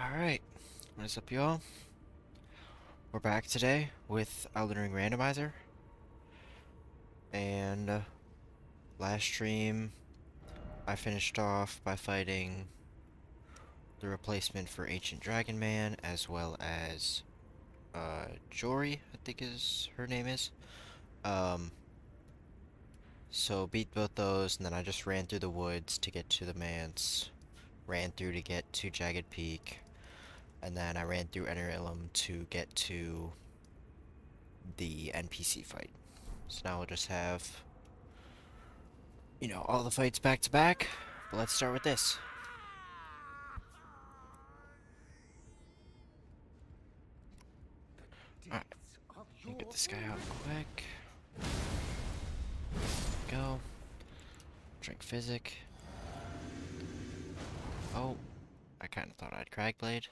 Alright, what is up, y'all? We're back today with Elden Randomizer, and last stream I finished off by fighting the replacement for Ancient Dragon Man, as well as Jory, I think is her name is. Um, so beat both those, and then I just ran through the woods to get to the manse, ran through to get to Jagged Peak, and then I ran through Ender Ilum to get to the NPC fight. So now we'll just have, all the fights back to back. But let's start with this. Alright, get this guy out quick. Go. Drink Physic. Oh, I kind of thought I'd Cragblade.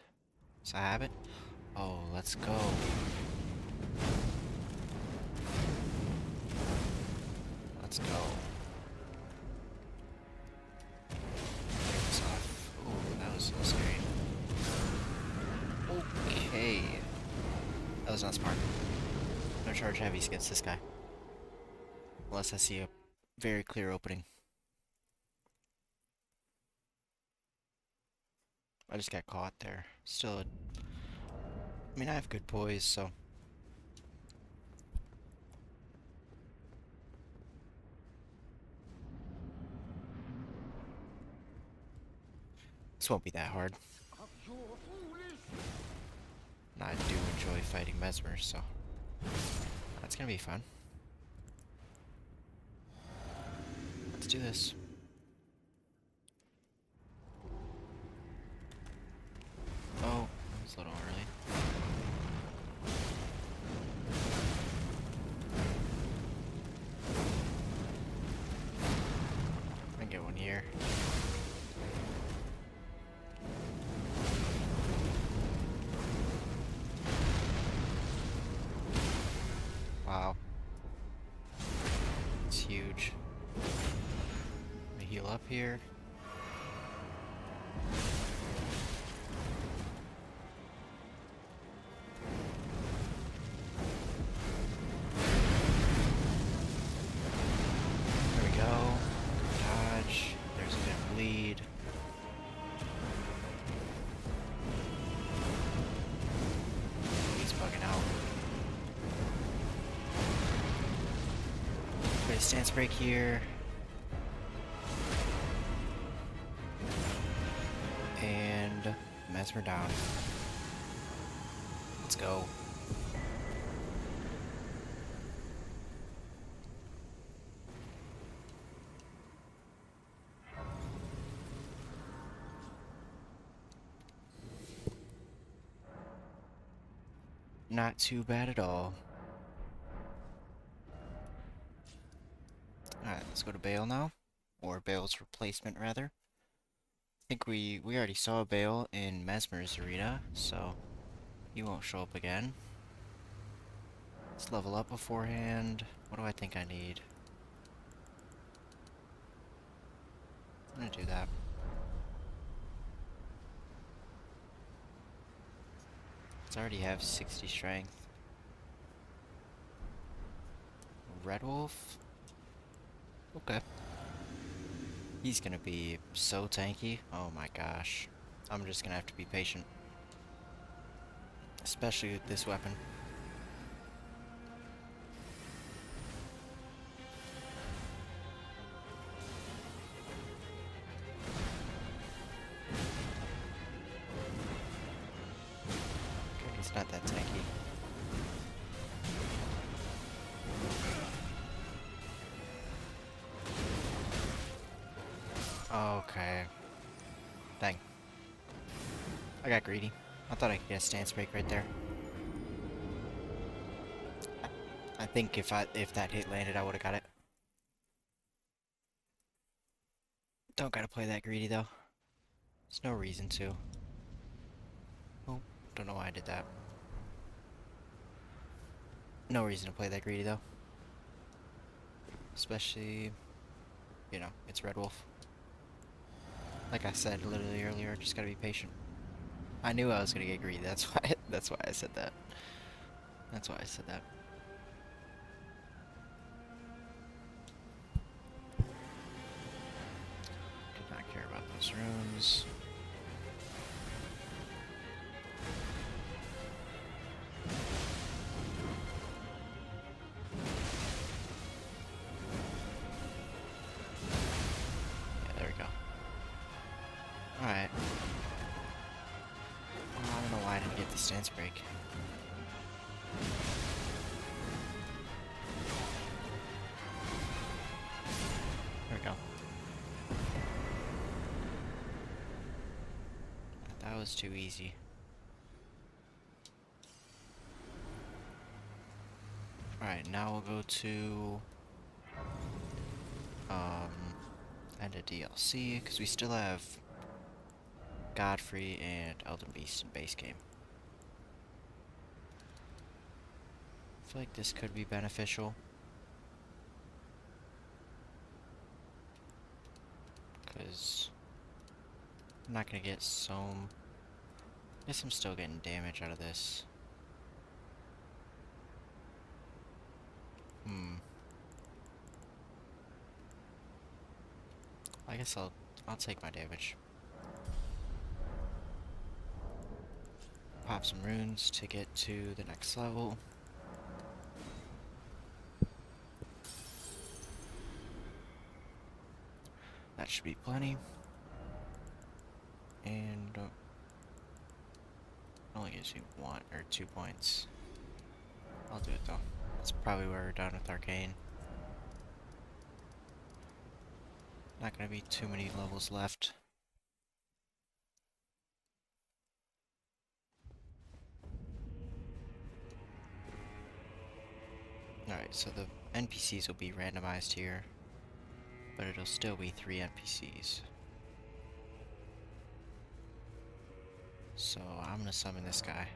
So I have it. Oh, let's go. Let's go. Take this off. Ooh, that was so scary. Okay. That was not smart. No charge heavies against this guy. Unless I see a very clear opening. I just got caught there. Still, I mean, I have good poise, so. This won't be that hard. And I do enjoy fighting Mesmer, so that's gonna be fun. Let's do this. Oh, it's a little early. I can get one here. Wow. It's huge. Let me heal up here. There we go. Dodge. There's a bit of bleed. He's bugging out. Get a stance break here. And Mesmer down. Let's go. Not too bad at all. Alright, let's go to Bale now. Or Bale's replacement, rather. I think we already saw Bale in Mesmer's arena, so he won't show up again. Let's level up beforehand. What do I think I need? I'm gonna do that. Let's already have 60 strength. Red Wolf? Okay. He's gonna be so tanky. Oh my gosh. I'm just gonna have to be patient. Especially with this weapon. Okay, he's not that tanky. Okay. Dang. I got greedy. I thought I could get a stance break right there. I think if that hit landed, I would have got it. Don't gotta play that greedy though. There's no reason to. Oh, don't know why I did that. No reason to play that greedy though. Especially, it's Red Wolf. Like I said literally earlier, just gotta be patient. I knew I was gonna get greedy. That's why. That's why I said that. That's why I said that. Did not care about those runes. Yeah, there we go. Alright. Well, I don't know why I didn't get the stance break. There we go. That was too easy. Alright, now we'll go to end of DLC, because we still have Godfrey and Elden Beast in base game. I feel like this could be beneficial. Because I'm not gonna get some. I guess I'm still getting damage out of this. I guess I'll take my damage. Pop some runes to get to the next level. That should be plenty. And it only gives you 1 or 2 points. I'll do it though. That's probably where we're done with Arcane. Not gonna be too many levels left. Alright, so the NPCs will be randomized here, but it'll still be 3 NPCs. So I'm gonna summon this guy.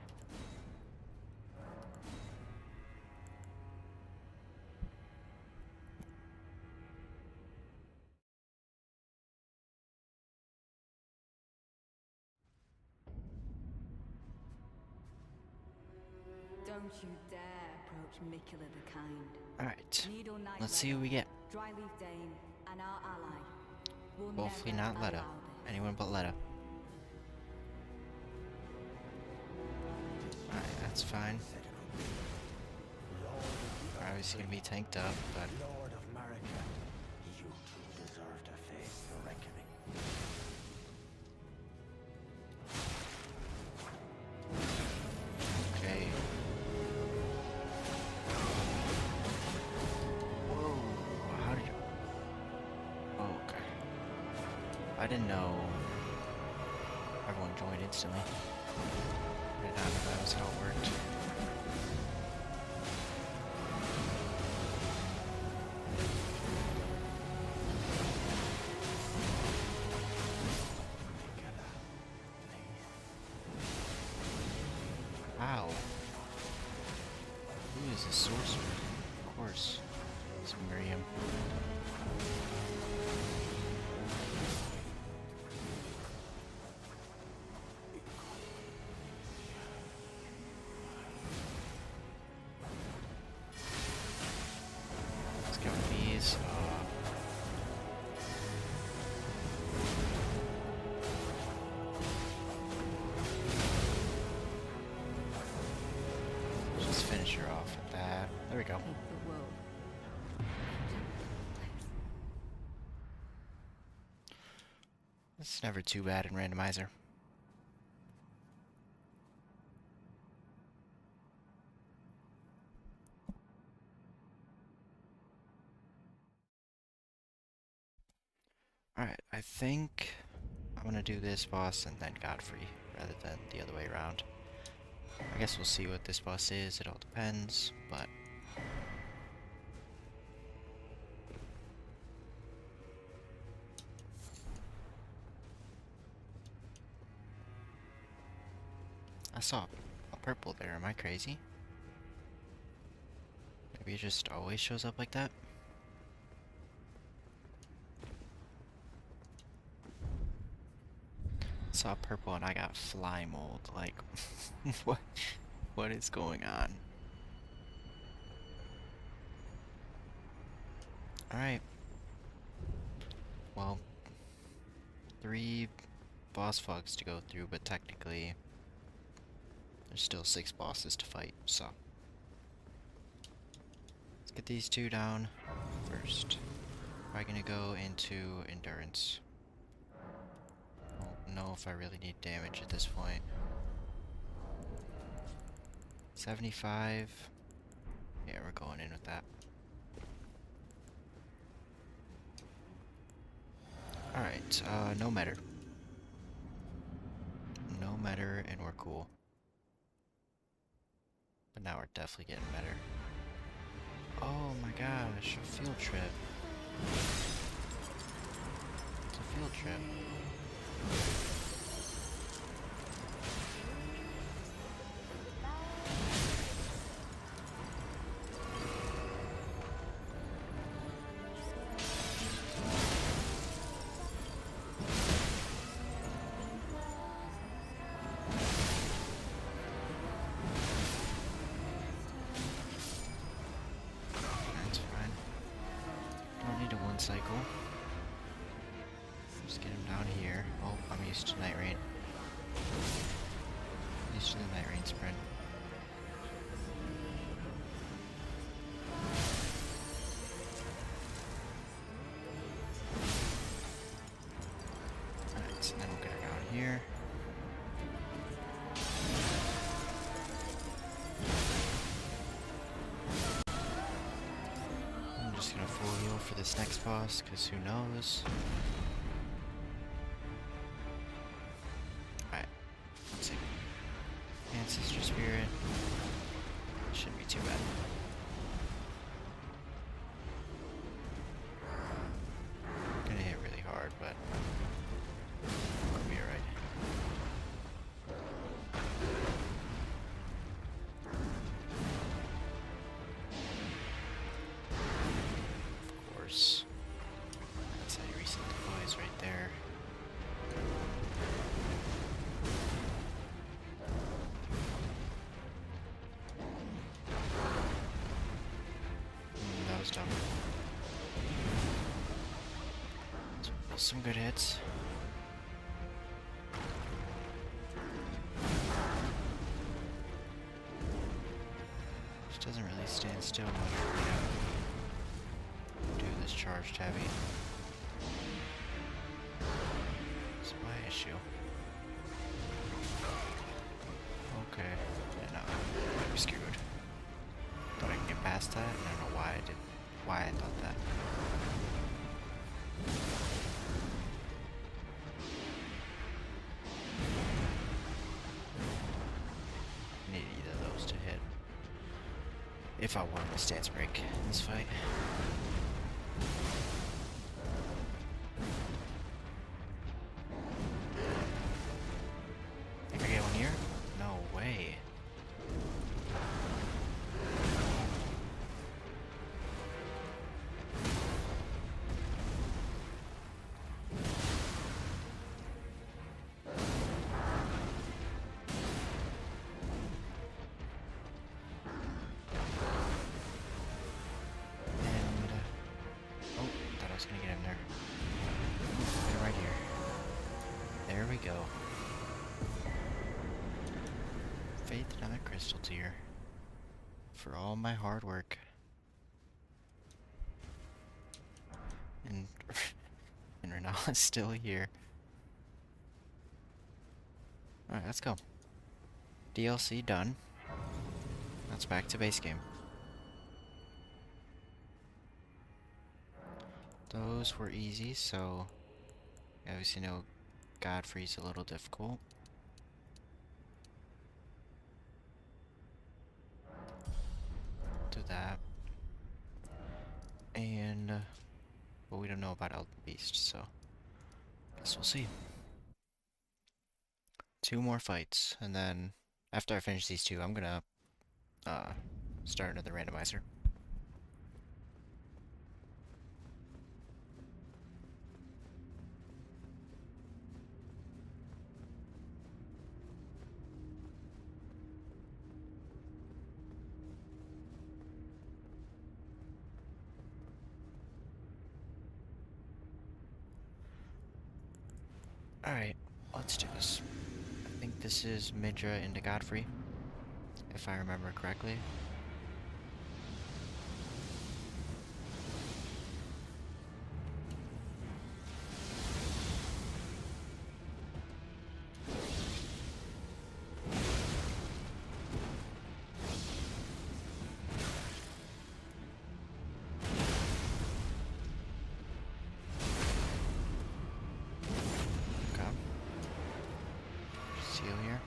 Don't you dare approach Mikula the Kind. Alright, let's see what we get. Dryleaf Dane and our ally will Hopefully never not Letta. allow this. Anyone but Letta. Alright, that's fine. We're obviously gonna be tanked up, but Lord of Marika, you two deserve to face the reckoning. okay. Whoa, how did you... Oh, okay. I didn't know everyone joined instantly. I did not know that was how it worked. Wow. Who is this sorcerer? Of course. It's Miriam. Let's go with these. Just finish her off with that. There we go. Make the world a place. It's never too bad in Randomizer. Alright, I think I'm gonna do this boss and then Godfrey, rather than the other way around. I guess we'll see what this boss is, it all depends, but... I saw a purple there, am I crazy? Maybe it just always shows up like that? saw purple and I got fly mold. Like, what? What is going on? Alright. Well, 3 boss fogs to go through, but technically there's still 6 bosses to fight, so. Let's get these 2 down first. Probably gonna go into endurance. Don't know if I really need damage at this point. 75. Yeah, we're going in with that. Alright, no matter. No matter, and we're cool. But now we're definitely getting better. Oh my gosh, a field trip. It's a field trip. That's fine. Don't need a 1 cycle. Just get him down here. Oh, I'm used to night rain. Used to the night rain sprint. Alright, so then we'll get her down here. I'm just gonna full heal for this next boss, because who knows? Alright, let's see. Ancestor Spirit. Shouldn't be too bad. Gonna hit really hard, but it'll be alright. Of course. That's how you reset deploys right there. That was dumb. Some good hits. Just doesn't really stand still much for me to do this charged heavy. It's my issue. Okay. Yeah, no. I'm screwed. Thought I could get past that. I don't know why I thought that. Need either of those to hit if I want a stance break in this fight. Think I get one here? No way. Gonna get in there. Get right here. There we go. Faith Dynamic Crystal Tier. For all my hard work. And Renala's still here. Alright, let's go. DLC done. Let's back to base game. Those were easy, so obviously know Godfrey's a little difficult. Do that. And but we don't know about Elden Beast, so guess we'll see. 2 more fights, and then after I finish these 2, I'm gonna start another randomizer. Alright, let's do this. I think this is Midra into Godfrey, if I remember correctly. Okay. Seal here.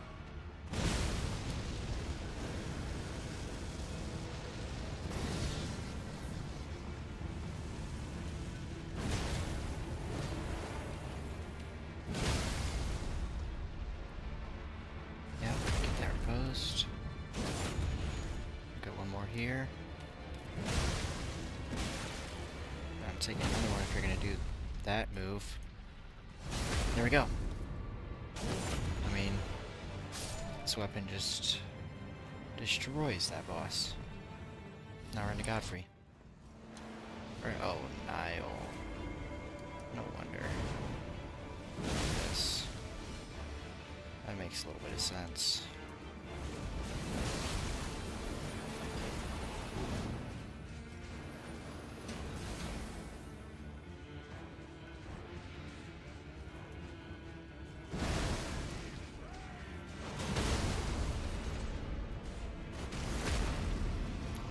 Yep, get that reposed. Got one more here. I'm taking another one if you're gonna do that move. There we go. I mean, this weapon just destroys that boss. Now we're into Godfrey. Or, oh, Nile. No wonder. This. That makes a little bit of sense.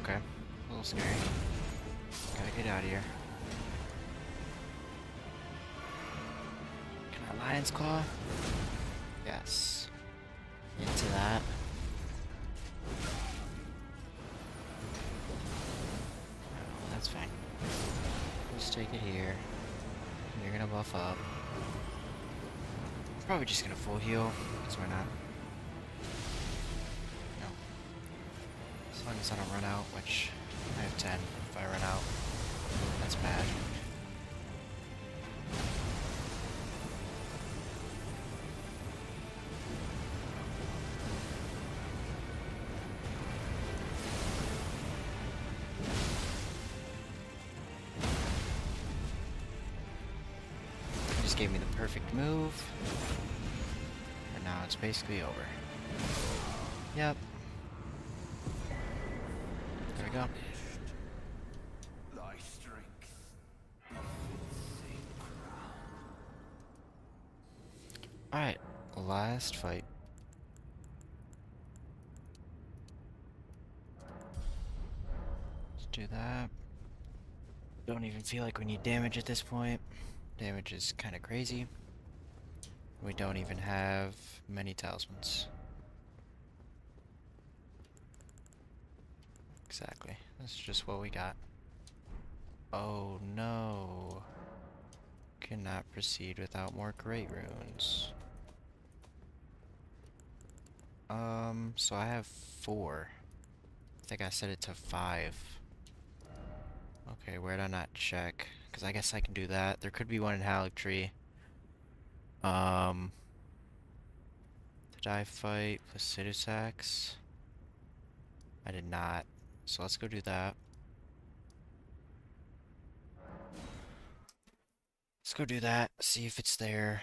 Okay, a little scary. Gotta get out of here. Can I Lion's Claw? Yes. Into that. That's fine. Just take it here. You're gonna buff up. Probably just gonna full heal, because why not? No. As long as I don't run out, which I have 10. If I run out, that's bad. He just gave me the perfect move. And now it's basically over. Yep. There we go. Thy strength Alright, last fight. Let's do that. Don't even feel like we need damage at this point. Damage is kind of crazy. We don't even have many talismans. Exactly. That's just what we got. Oh no. Cannot proceed without more great runes. So I have 4. I think I set it to 5. Okay, where did I not check? Because I guess I can do that. There could be one in Halictree. Did I fight Placidusax? I did not. So let's go do that. Let's go do that. See if it's there.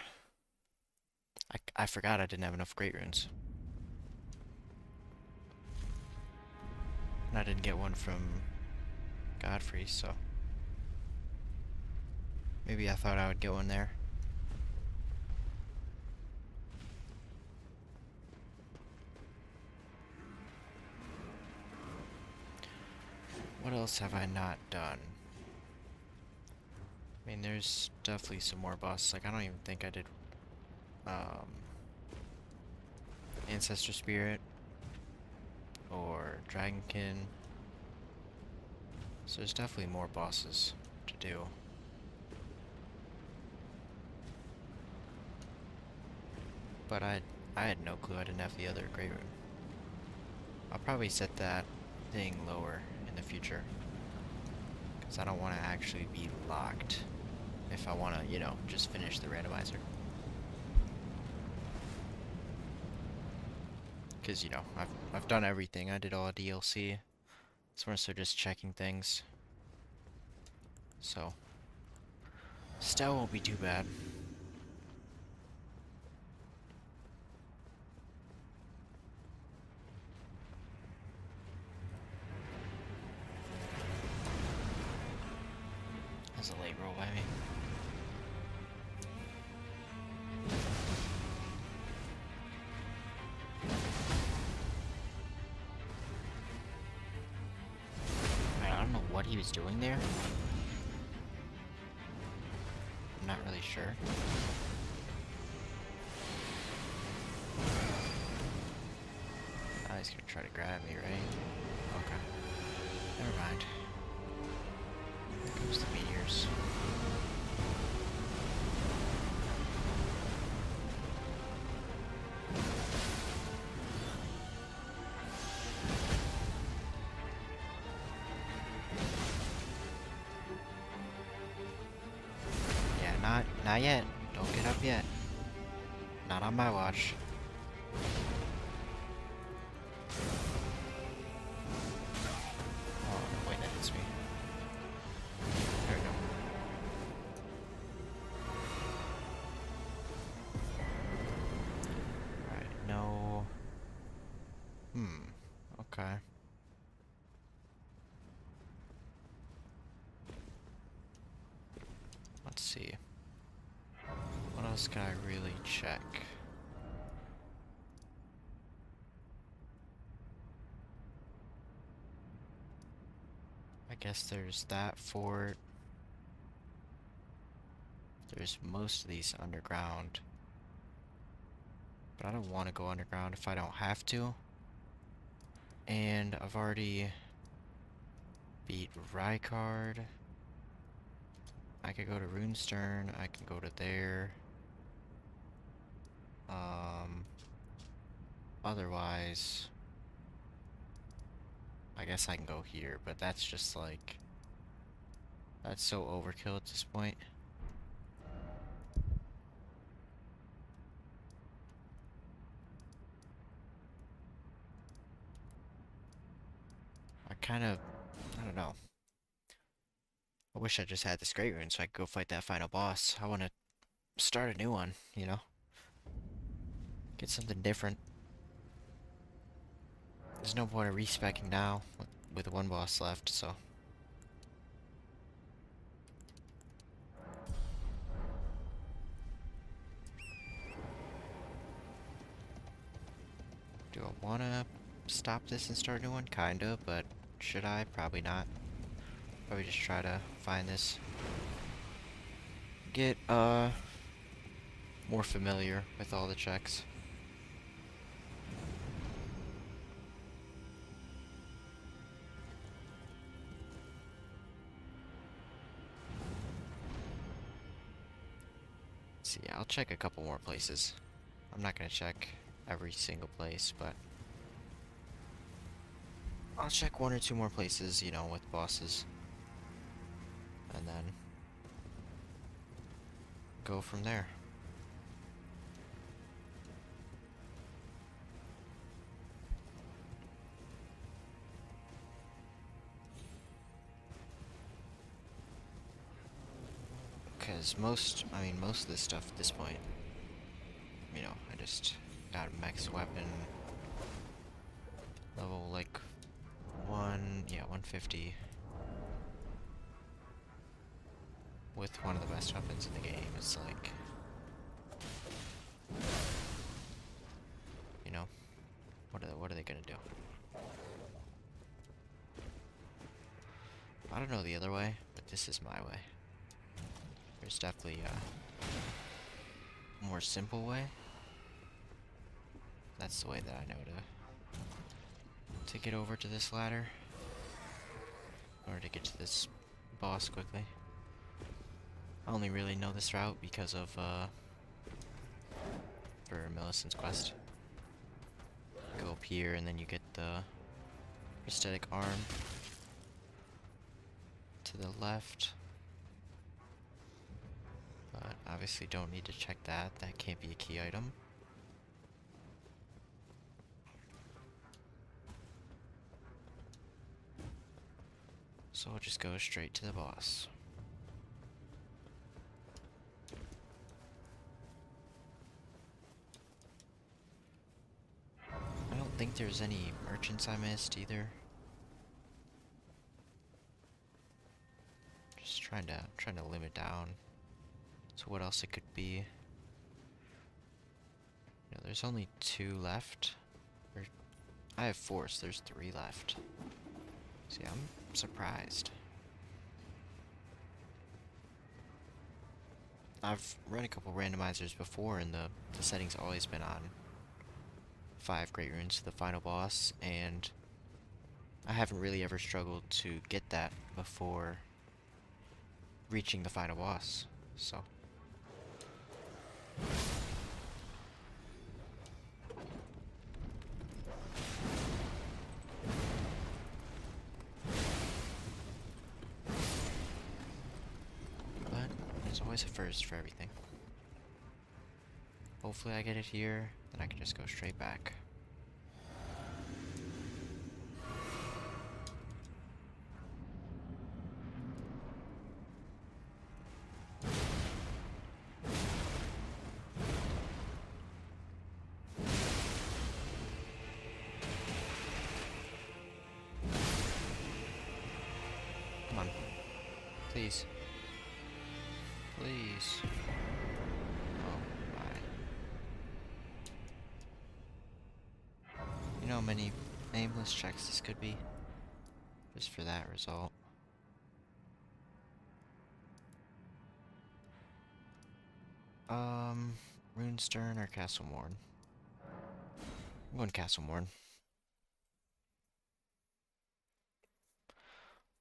I forgot I didn't have enough great runes. And I didn't get one from Godfrey, so maybe I thought I would get one there. What else have I not done? I mean, there's definitely some more bosses. Like, I don't even think I did Ancestor Spirit or Dragonkin. So there's definitely more bosses to do. But I had no clue I didn't have the other Great Rune. I'll probably set that thing lower in the future. Because I don't want to actually be locked if I want to, you know, just finish the randomizer. Because, you know, I've done everything. I did all DLC. It's more so just checking things. So, still won't be too bad. That's a late roll by me. Man, I don't know what he was doing there. I'm not really sure. Oh, he's gonna try to grab me, right? Okay. Never mind. Here comes the meteors. Yeah, not yet. Don't get up yet. Not on my watch. Oh, no, wait, that hits me. There we go. Alright, no. Okay. Let's see. What else can I really check? I guess there's that fort. There's most of these underground. But I don't want to go underground if I don't have to. And I've already beat Rykard. I could go to Runestern. I can go to there. Otherwise, I guess I can go here, but that's just like, that's so overkill at this point. I don't know. I wish I just had this great rune so I could go fight that final boss. I want to start a new one, you know? Get something different. There's no point of respeccing now with one boss left, so. Do I want to stop this and start a new one? Kinda, but should I? Probably not. Probably just try to find this. Get, more familiar with all the checks. See, I'll check a couple more places. I'm not gonna check every single place, but I'll check one or two more places, you know, with bosses. And then go from there. Because most of this stuff at this point, you know, I just got a max weapon. Level, like, 150. With one of the best weapons in the game. It's like, you know, what are they gonna do? I don't know the other way, but this is my way. There's definitely a more simple way. That's the way that I know to get over to this ladder. In order to get to this boss quickly. I only really know this route because of, for Millicent's quest. Go up here and then you get the prosthetic arm to the left. But obviously don't need to check that. That can't be a key item. So we'll just go straight to the boss. I don't think there's any merchants I missed either. Just trying to limit down to what else it could be. You know, there's only 2 left. Or, I have 4, so there's 3 left. See, I'm surprised. I've run a couple randomizers before, and the setting's always been on 5 Great Runes to the final boss, and I haven't really ever struggled to get that before reaching the final boss, so. But there's always a first for everything. Hopefully I get it here, then I can just go straight back. Come on. Please. Please. Oh my. You know how many aimless checks this could be? Just for that result. Runestern or Castle Morn? I'm going Castle Morn.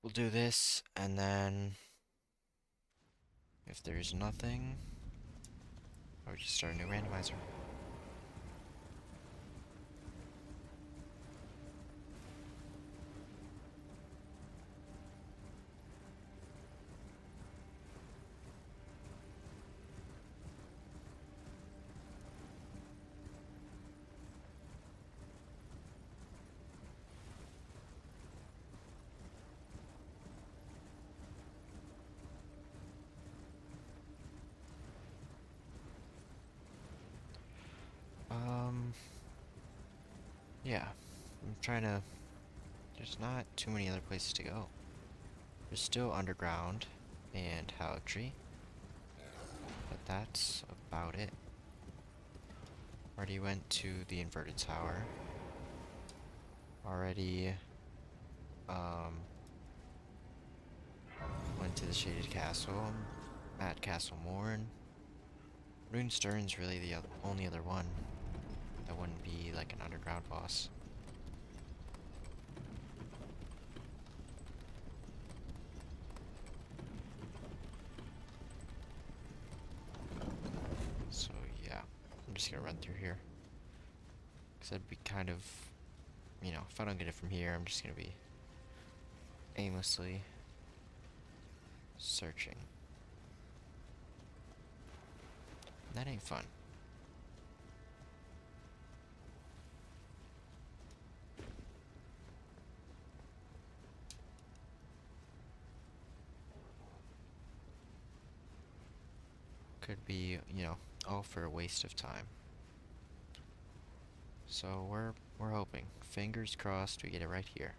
We'll do this, and then if there's nothing, I would just start a new randomizer. Yeah, I'm trying to. There's not too many other places to go. There's still Underground and Haligtree, but that's about it. Already went to the Inverted Tower. Already, went to the Shaded Castle. I'm at Castle Morn. Runestern's really the only other one that wouldn't be like an underground boss. So yeah, I'm just gonna run through here. Because that'd be kind of, you know, if I don't get it from here, I'm just gonna be aimlessly searching. That ain't fun. Could be, you know, all for a waste of time. So we're hoping. Fingers crossed we get it right here.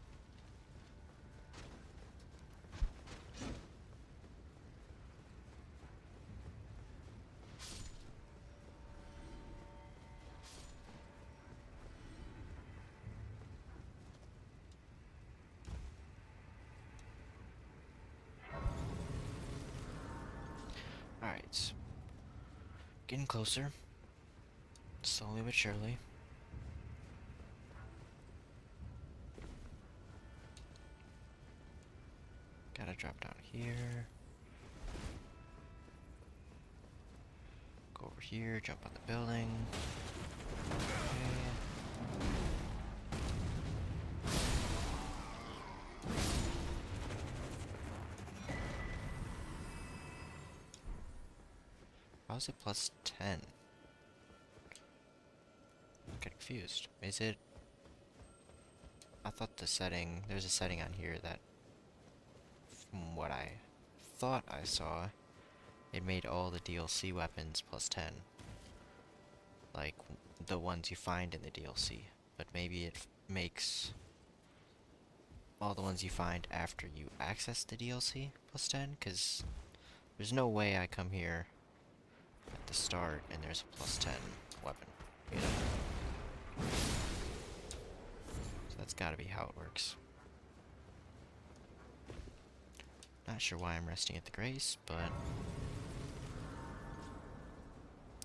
Alright. Getting closer. Slowly but surely. Gotta drop down here. Go over here, jump on the building. Okay. How is it plus 10? I'm getting confused. Is it? I thought the setting, there's a setting on here that, from what I thought I saw, it made all the DLC weapons plus 10. Like, the ones you find in the DLC. But maybe it makes all the ones you find after you access the DLC plus 10, because there's no way I come here at the start and there's a plus 10 weapon, you know? So that's gotta be how it works. Not sure why I'm resting at the Grace, but...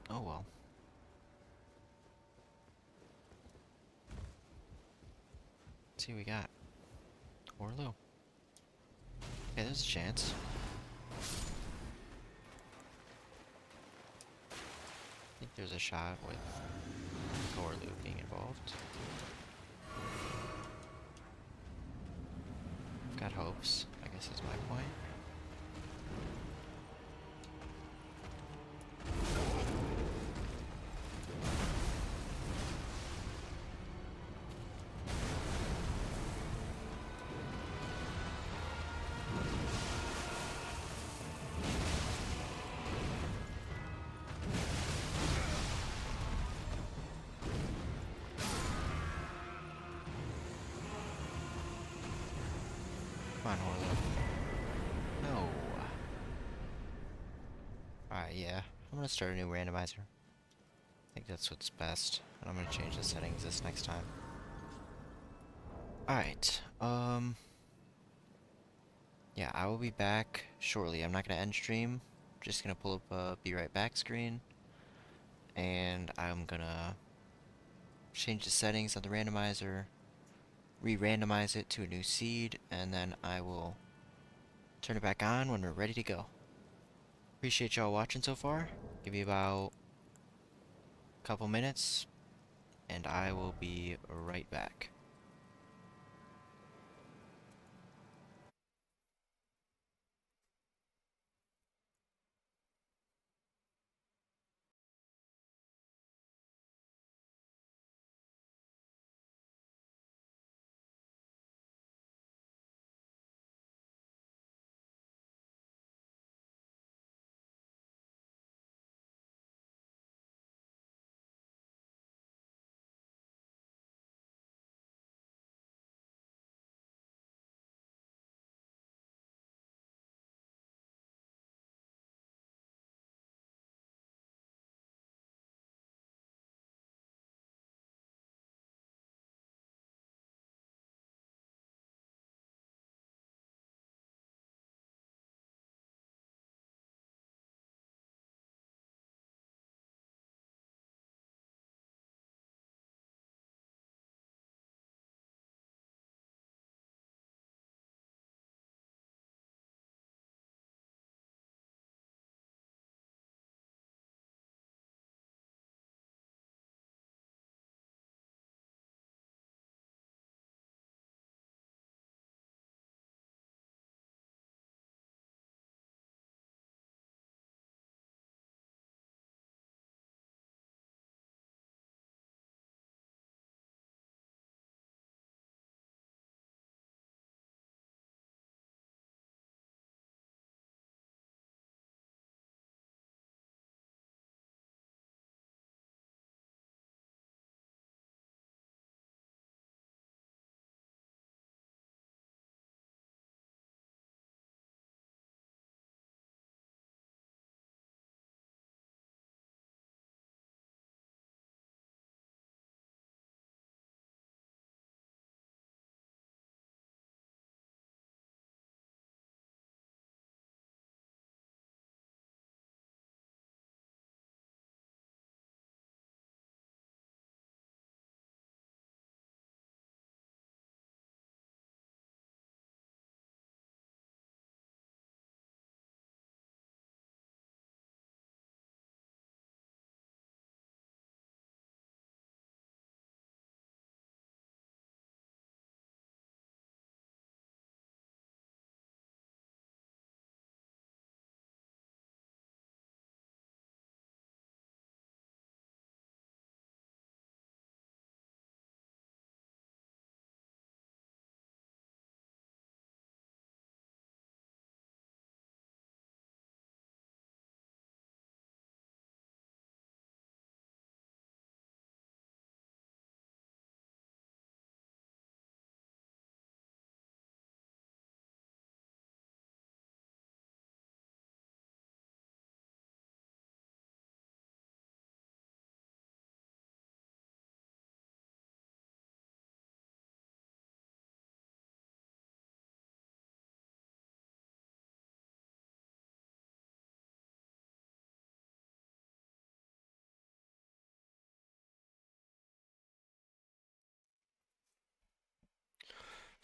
oh well. Let's see what we got. Orlu. Okay, there's a chance. I think there's a shot with Orlu being involved. I've got hopes, I guess is my point. Come on, Orlu. No. Alright, yeah. I'm gonna start a new randomizer. I think that's what's best. And I'm gonna change the settings this next time. Alright, yeah, I will be back shortly. I'm not gonna end stream. Just gonna pull up a be right back screen. And I'm gonna change the settings of the randomizer, re-randomize it to a new seed, and then I will turn it back on when we're ready to go. Appreciate y'all watching so far. Give me about a couple minutes, and I will be right back.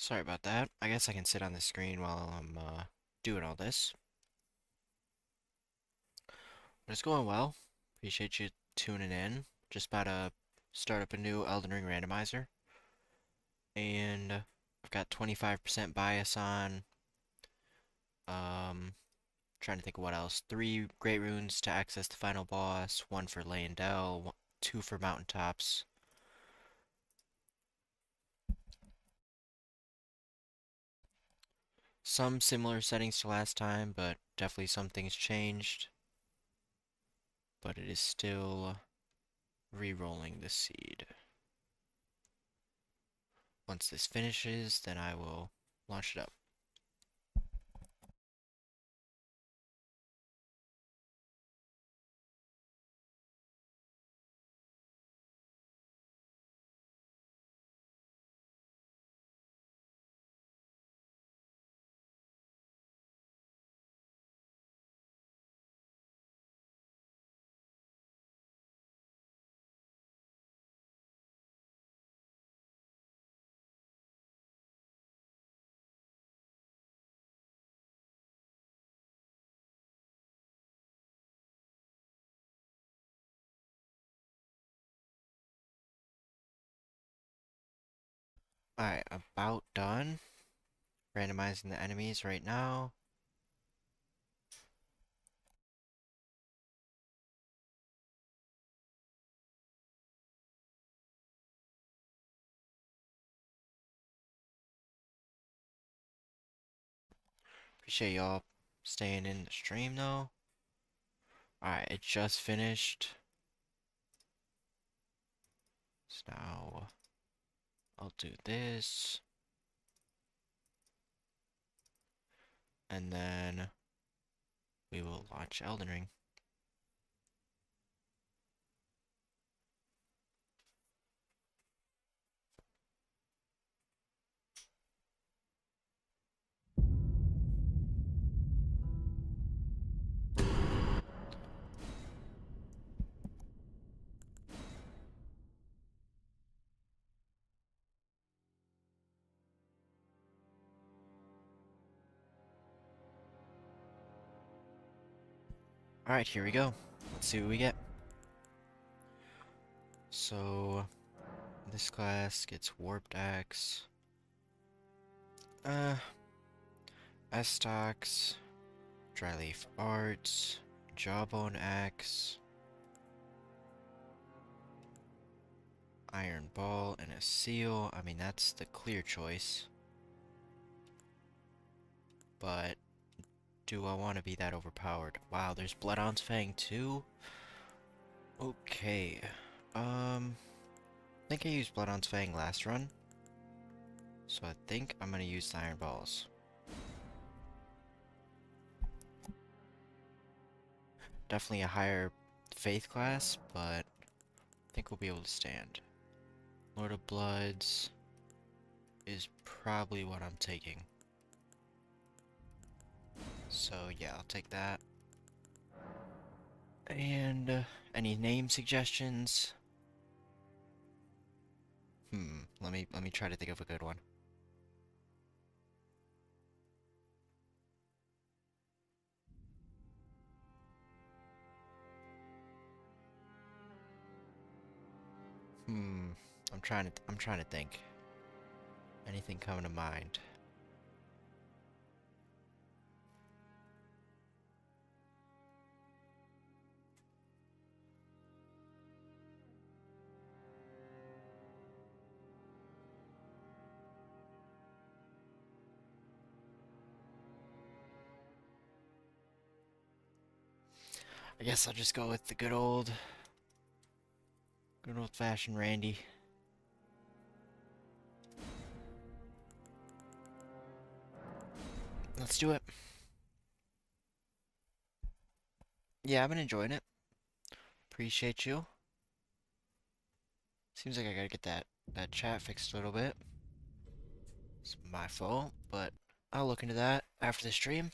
Sorry about that. I guess I can sit on the screen while I'm doing all this. But it's going well. Appreciate you tuning in. Just about to start up a new Elden Ring randomizer. And I've got 25% bias on. Um, Trying to think of what else. 3 great runes to access the final boss, 1 for Leyndell, 2 for mountaintops. Some similar settings to last time, but definitely some things changed. But it is still re-rolling the seed. Once this finishes, then I will launch it up. Alright, about done. Randomizing the enemies right now. Appreciate y'all staying in the stream though. Alright, it just finished. So now I'll do this. And then we will launch Elden Ring. Alright, here we go. Let's see what we get. So, this class gets Warped Axe. S-Stocks, Dryleaf Arts, Jawbone Axe, Iron Ball, and a Seal. I mean, that's the clear choice. But do I want to be that overpowered? Wow, there's Bloodhound's Fang too? Okay. I think I used Bloodhound's Fang last run. So I think I'm gonna use the Iron Balls. Definitely a higher faith class, but I think we'll be able to stand. Lord of Bloods is probably what I'm taking. So yeah, I'll take that. And any name suggestions? Let me try to think of a good one. I'm trying to think. Anything coming to mind? I guess I'll just go with the good old-fashioned Randy. Let's do it. Yeah, I've been enjoying it. Appreciate you. Seems like I gotta get that chat fixed a little bit. It's my fault, but I'll look into that after the stream.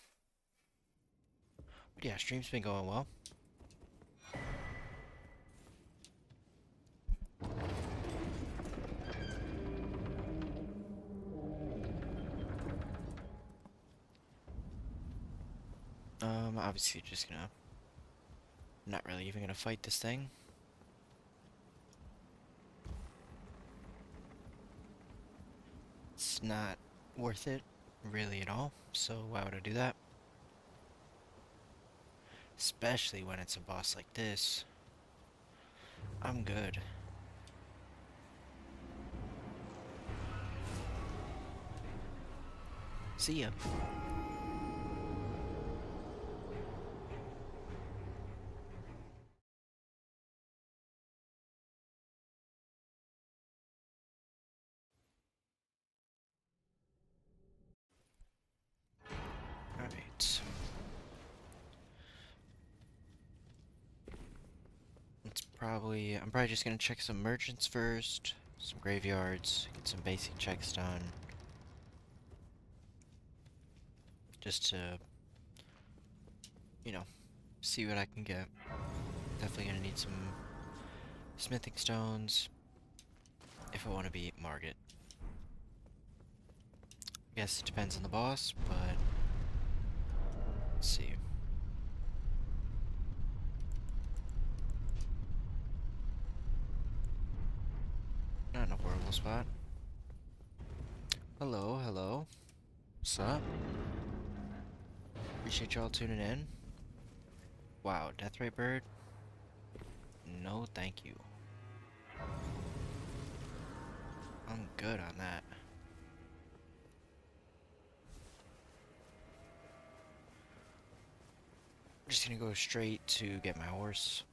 But yeah, stream's been going well. Obviously just gonna, not really even gonna fight this thing. It's not worth it, really at all, so why would I do that? Especially when it's a boss like this. I'm good. See ya. Alright. I'm probably just gonna check some merchants first, some graveyards, get some basic checks done. Just to, you know, see what I can get. Definitely gonna need some smithing stones if I want to beat Margit. I guess it depends on the boss, but let's see. Not in a horrible spot. Hello, hello. What's up? Appreciate y'all tuning in. Wow, Deathray Bird? No, thank you. I'm good on that. I'm just gonna go straight to get my horse.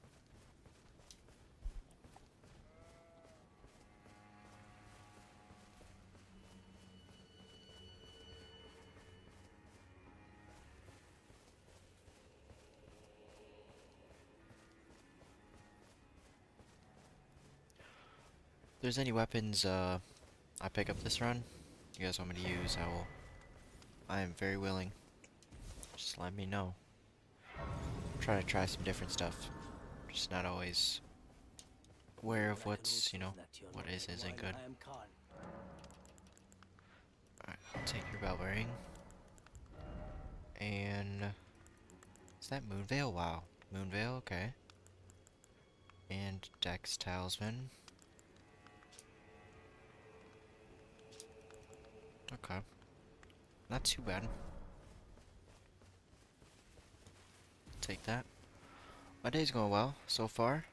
If there's any weapons I pick up this run, you guys want me to use, I am very willing. Just let me know. Try to try some different stuff. Just not always aware of what's, what isn't good. Alright, I'll take your bell bearing. And is that Moonveil? Wow. Moonveil, okay. And Dex Talisman. Okay. Not too bad. Take that. My day's going well so far.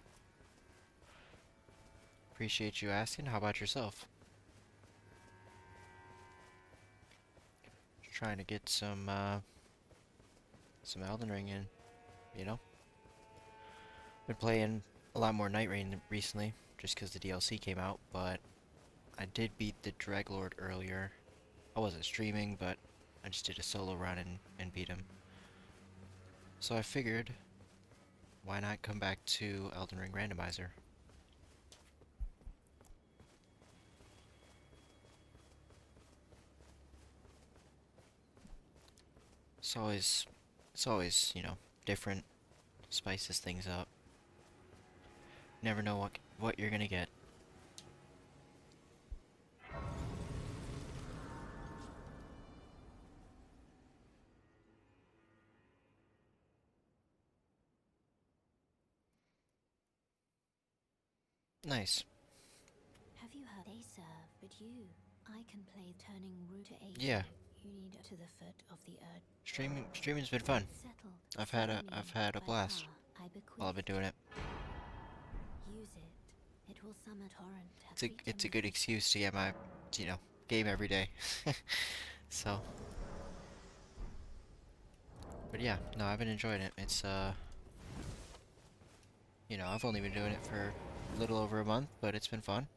Appreciate you asking. How about yourself? Just trying to get some Elden Ring in, you know? Been playing a lot more Night Rain recently, just because the DLC came out, but I did beat the Dreglord earlier. I wasn't streaming, but I just did a solo run and beat him. So I figured, why not come back to Elden Ring Randomizer? It's always, different, spices things up. Never know what you're gonna get. Nice. Have you heard they serve, but I can play turning root to aid. Yeah. You need to the foot of the earth. Streaming's been fun. Settled. I've had a blast while I've been doing it. Use it. It will summon torrent. It's a good excuse to get my, game every day. So, but yeah, no, I've been enjoying it. It's I've only been doing it for a little over a month, but it's been fun.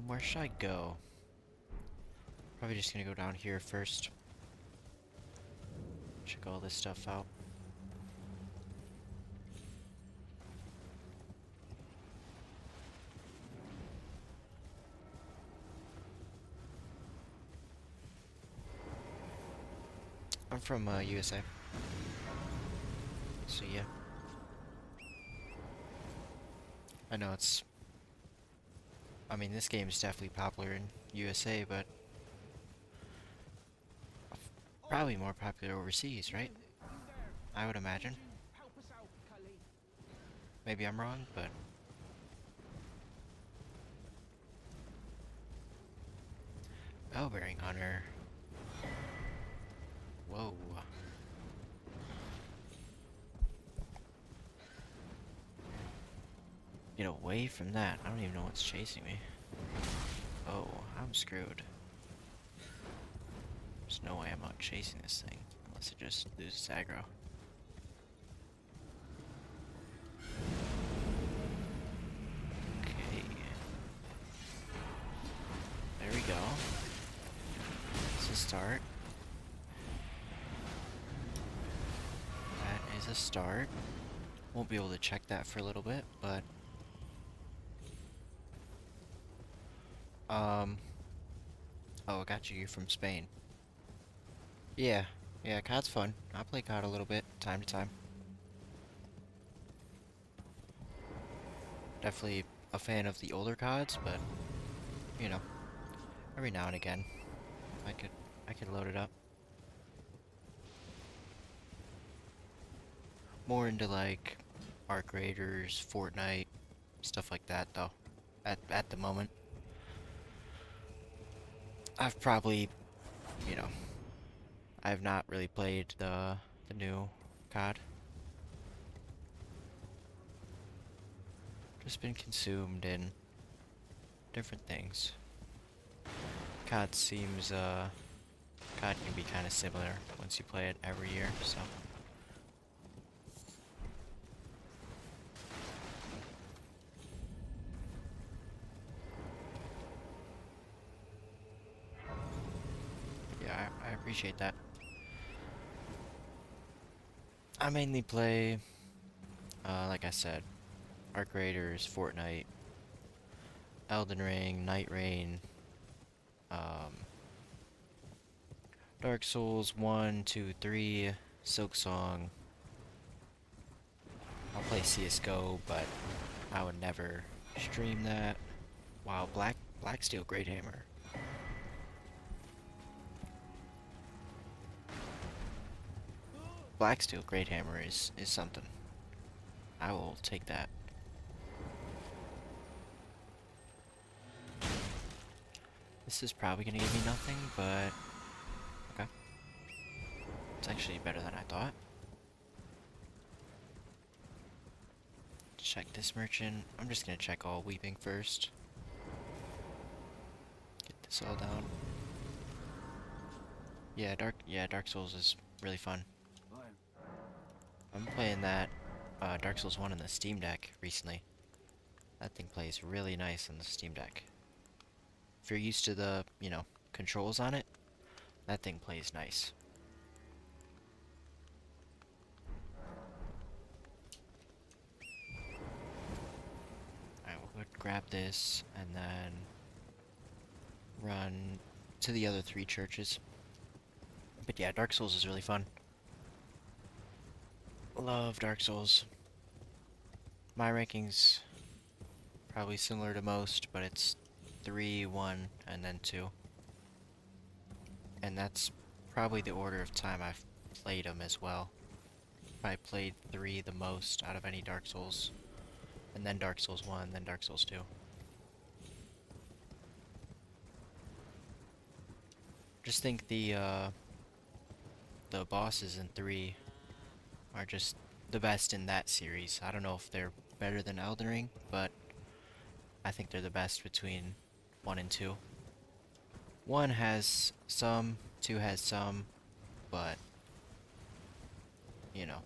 Where should I go? Probably just gonna go down here first. Check all this stuff out. I'm from USA. So yeah. I mean, this game is definitely popular in USA, but probably more popular overseas, right? I would imagine. Maybe I'm wrong, but... Bellbearing Hunter. Whoa. Get away from that. I don't even know what's chasing me. Oh, I'm screwed. There's no way I'm out chasing this thing. Unless it just loses aggro. Okay. There we go. It's a start. That is a start. Won't be able to check that for a little bit, but... Oh, I got you. You're from Spain. Yeah. Yeah, COD's fun. I play COD a little bit, time to time. Definitely a fan of the older CODs, but... You know, every now and again, I could load it up. More into like Arc Raiders, Fortnite, stuff like that though. At the moment, I've probably, you know, I have not really played the new COD. Just been consumed in different things. COD seems COD can be kind of similar once you play it every year, so. Yeah, I appreciate that. I mainly play, like I said, Arc Raiders, Fortnite, Elden Ring, Night Rain, Dark Souls 1, 2, 3, Silksong. I'll play CSGO, but I would never stream that. Wow, Black Steel Great Hammer. Black Steel Great Hammer is something. I will take that. This is probably gonna give me nothing, but okay. It's actually better than I thought. Check this merchant. I'm just gonna check all weeping first. Get this all down. Yeah, Dark Souls is really fun. I'm playing that Dark Souls 1 on the Steam Deck recently. That thing plays really nice on the Steam Deck. If you're used to the, you know, controls on it, that thing plays nice. Alright, we'll go grab this and then run to the other 3 churches. But yeah, Dark Souls is really fun. Love Dark Souls. My ranking's probably similar to most, but it's 3, 1, and then 2. And that's probably the order of time I've played them as well. I played 3 the most out of any Dark Souls. And then Dark Souls 1, then Dark Souls 2. Just think the bosses in 3 are just the best in that series. I don't know if they're better than Elden Ring, but I think they're the best between 1 and 2. 1 has some, 2 has some, but, you know,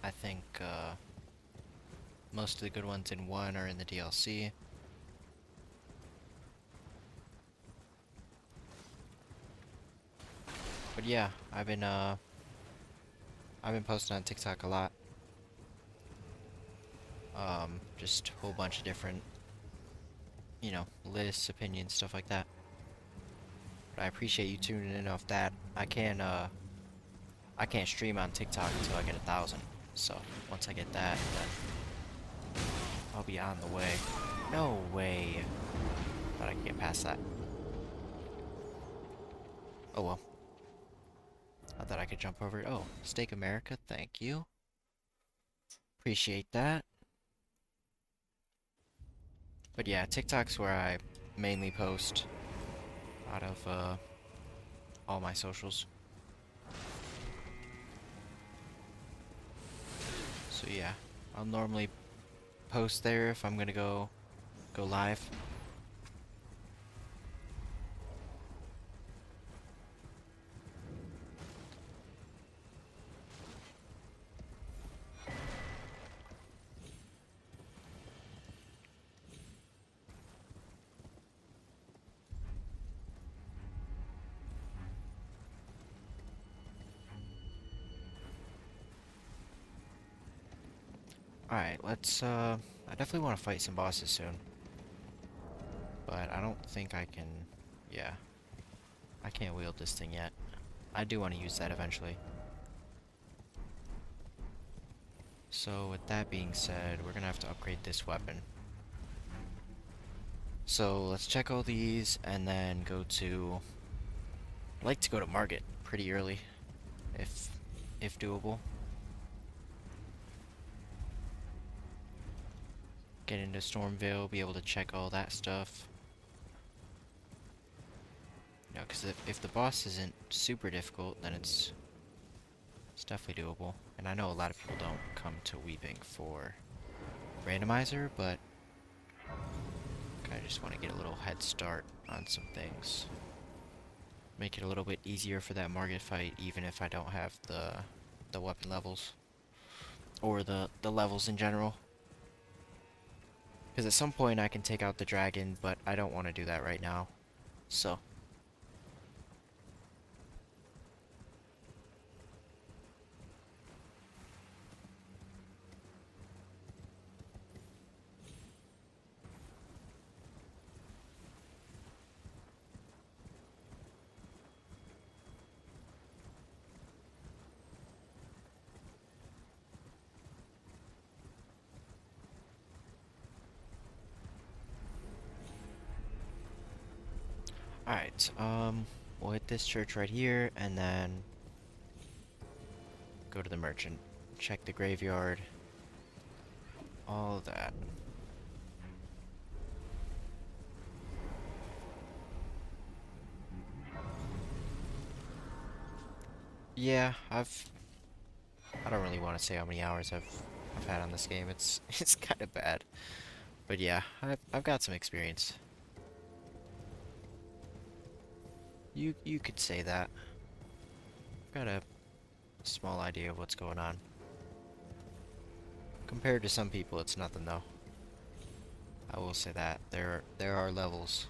I think most of the good ones in 1 are in the DLC. But yeah, I've been posting on TikTok a lot. Just a whole bunch of different, you know, lists, opinions, stuff like that. But I appreciate you tuning in off that. I can't stream on TikTok until I get 1,000. So once I get that, then I'll be on the way. No way. Thought I could get past that. Oh well. I thought I could jump over it. Oh, Steak America, thank you. Appreciate that. But yeah, TikTok's where I mainly post out of all my socials. So yeah, I'll normally post there if I'm gonna go live. Alright, let's I definitely want to fight some bosses soon. But I don't think I can, yeah. I can't wield this thing yet. I do want to use that eventually. So with that being said, we're gonna have to upgrade this weapon. So let's check all these and then go to... I'd like to go to Market pretty early, if doable. Get into Stormvale, be able to check all that stuff. You know, because if the boss isn't super difficult, then it's definitely doable. And I know a lot of people don't come to Weeping for Randomizer, but I just want to get a little head start on some things. Make it a little bit easier for that Market fight, even if I don't have the weapon levels. Or the levels in general. Because at some point I can take out the dragon, but I don't want to do that right now. So... Alright, we'll hit this church right here, and then go to the merchant. Check the graveyard. All of that. Yeah, I don't really want to say how many hours I've had on this game. It's it's kind of bad. But yeah, I've got some experience. You could say that. I've got a small idea of what's going on. Compared to some people, it's nothing though. I will say that there are levels.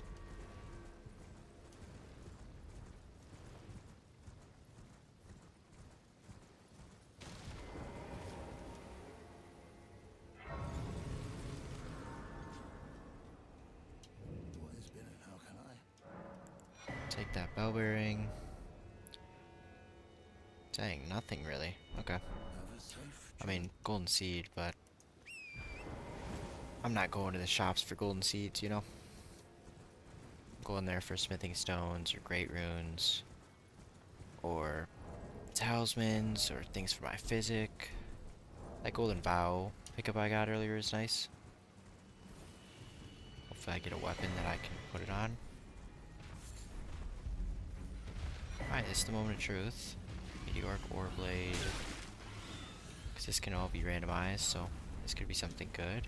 What has been and how can I? Take that bell bearing. Dang, nothing really. Okay. Have a safe I mean, golden seed, but I'm not going to the shops for golden seeds, you know? I'm going there for smithing stones or great runes or talismans or things for my physic. That golden bow pickup I got earlier is nice. Hopefully I get a weapon that I can put it on. Alright, this is the moment of truth. Meteoric Ore Blade. Because this can all be randomized, so this could be something good.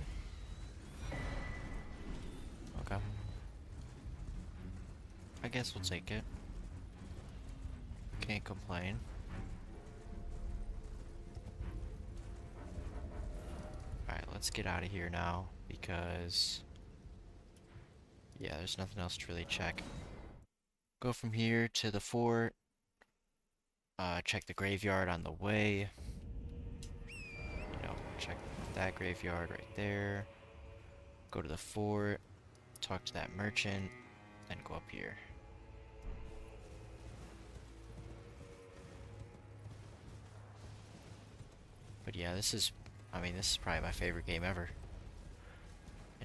Okay. I guess we'll take it. Can't complain. Alright, let's get out of here now, because... yeah, there's nothing else to really check. Go from here to the fort. Check the graveyard on the way. You know, check that graveyard right there. Go to the fort. Talk to that merchant. Then go up here. But yeah, this is, I mean, this is probably my favorite game ever.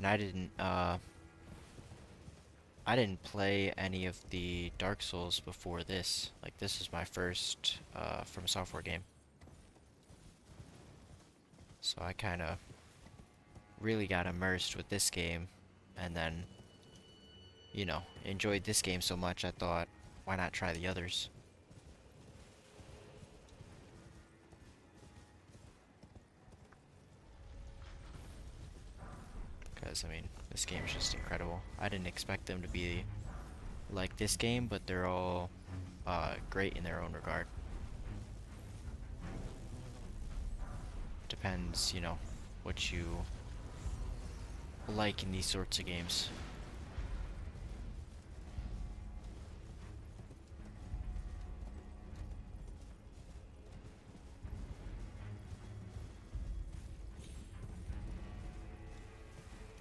And I didn't play any of the Dark Souls before this. Like, this is my first From Software game. So I kind of really got immersed with this game, and then, you know, enjoyed this game so much I thought, why not try the others? Because, I mean, this game is just incredible. I didn't expect them to be like this game, but they're all great in their own regard. Depends, you know, what you like in these sorts of games.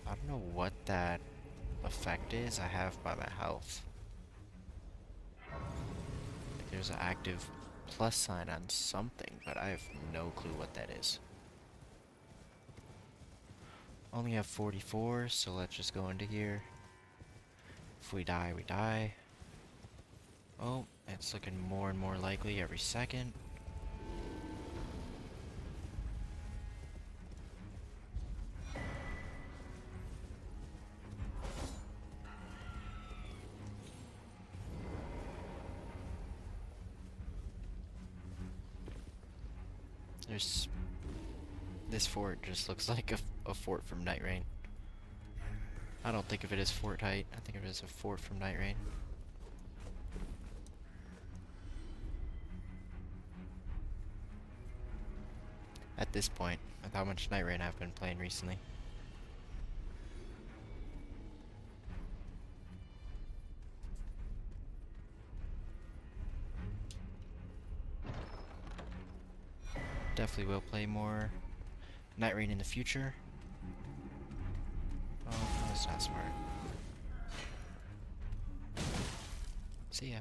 I don't know what that effect is I have by my health. Like, there's an active plus sign on something, but I have no clue what that is. Only have 44, so let's just go into here. If we die, we die. Oh, it's looking more and more likely every second. There's... This fort just looks like a fort from Night Rain. I don't think of it as fort height. I think of it as a fort from Night Rain. At this point, with how much Night Rain I've been playing recently. Definitely will play more Night Rain in the future. Oh, no, that's not smart. See ya.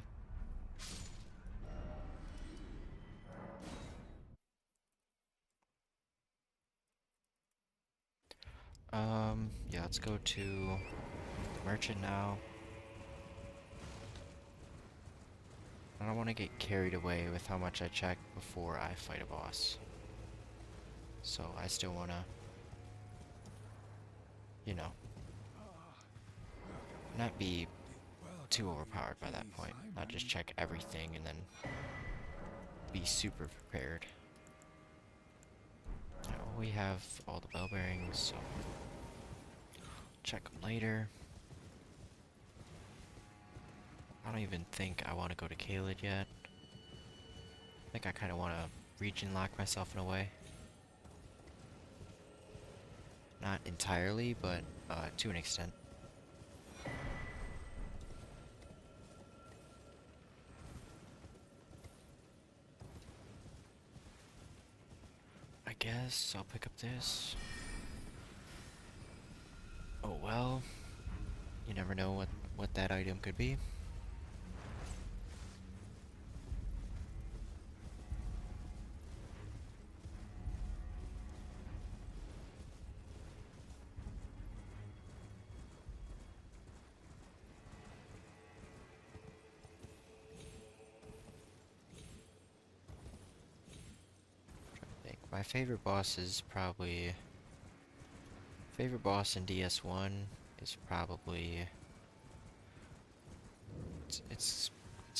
Yeah, let's go to the merchant now. I don't want to get carried away with how much I check before I fight a boss. So I still want to, you know, not be too overpowered by that point. Not just check everything and then be super prepared. You know, we have all the bell bearings, so check them later. I don't even think I want to go to Caelid yet. I think I kind of want to region lock myself in a way. Not entirely, but to an extent. I guess I'll pick up this. Oh well. You never know what that item could be. My favorite boss is probably... Favorite boss in DS1 is probably... It's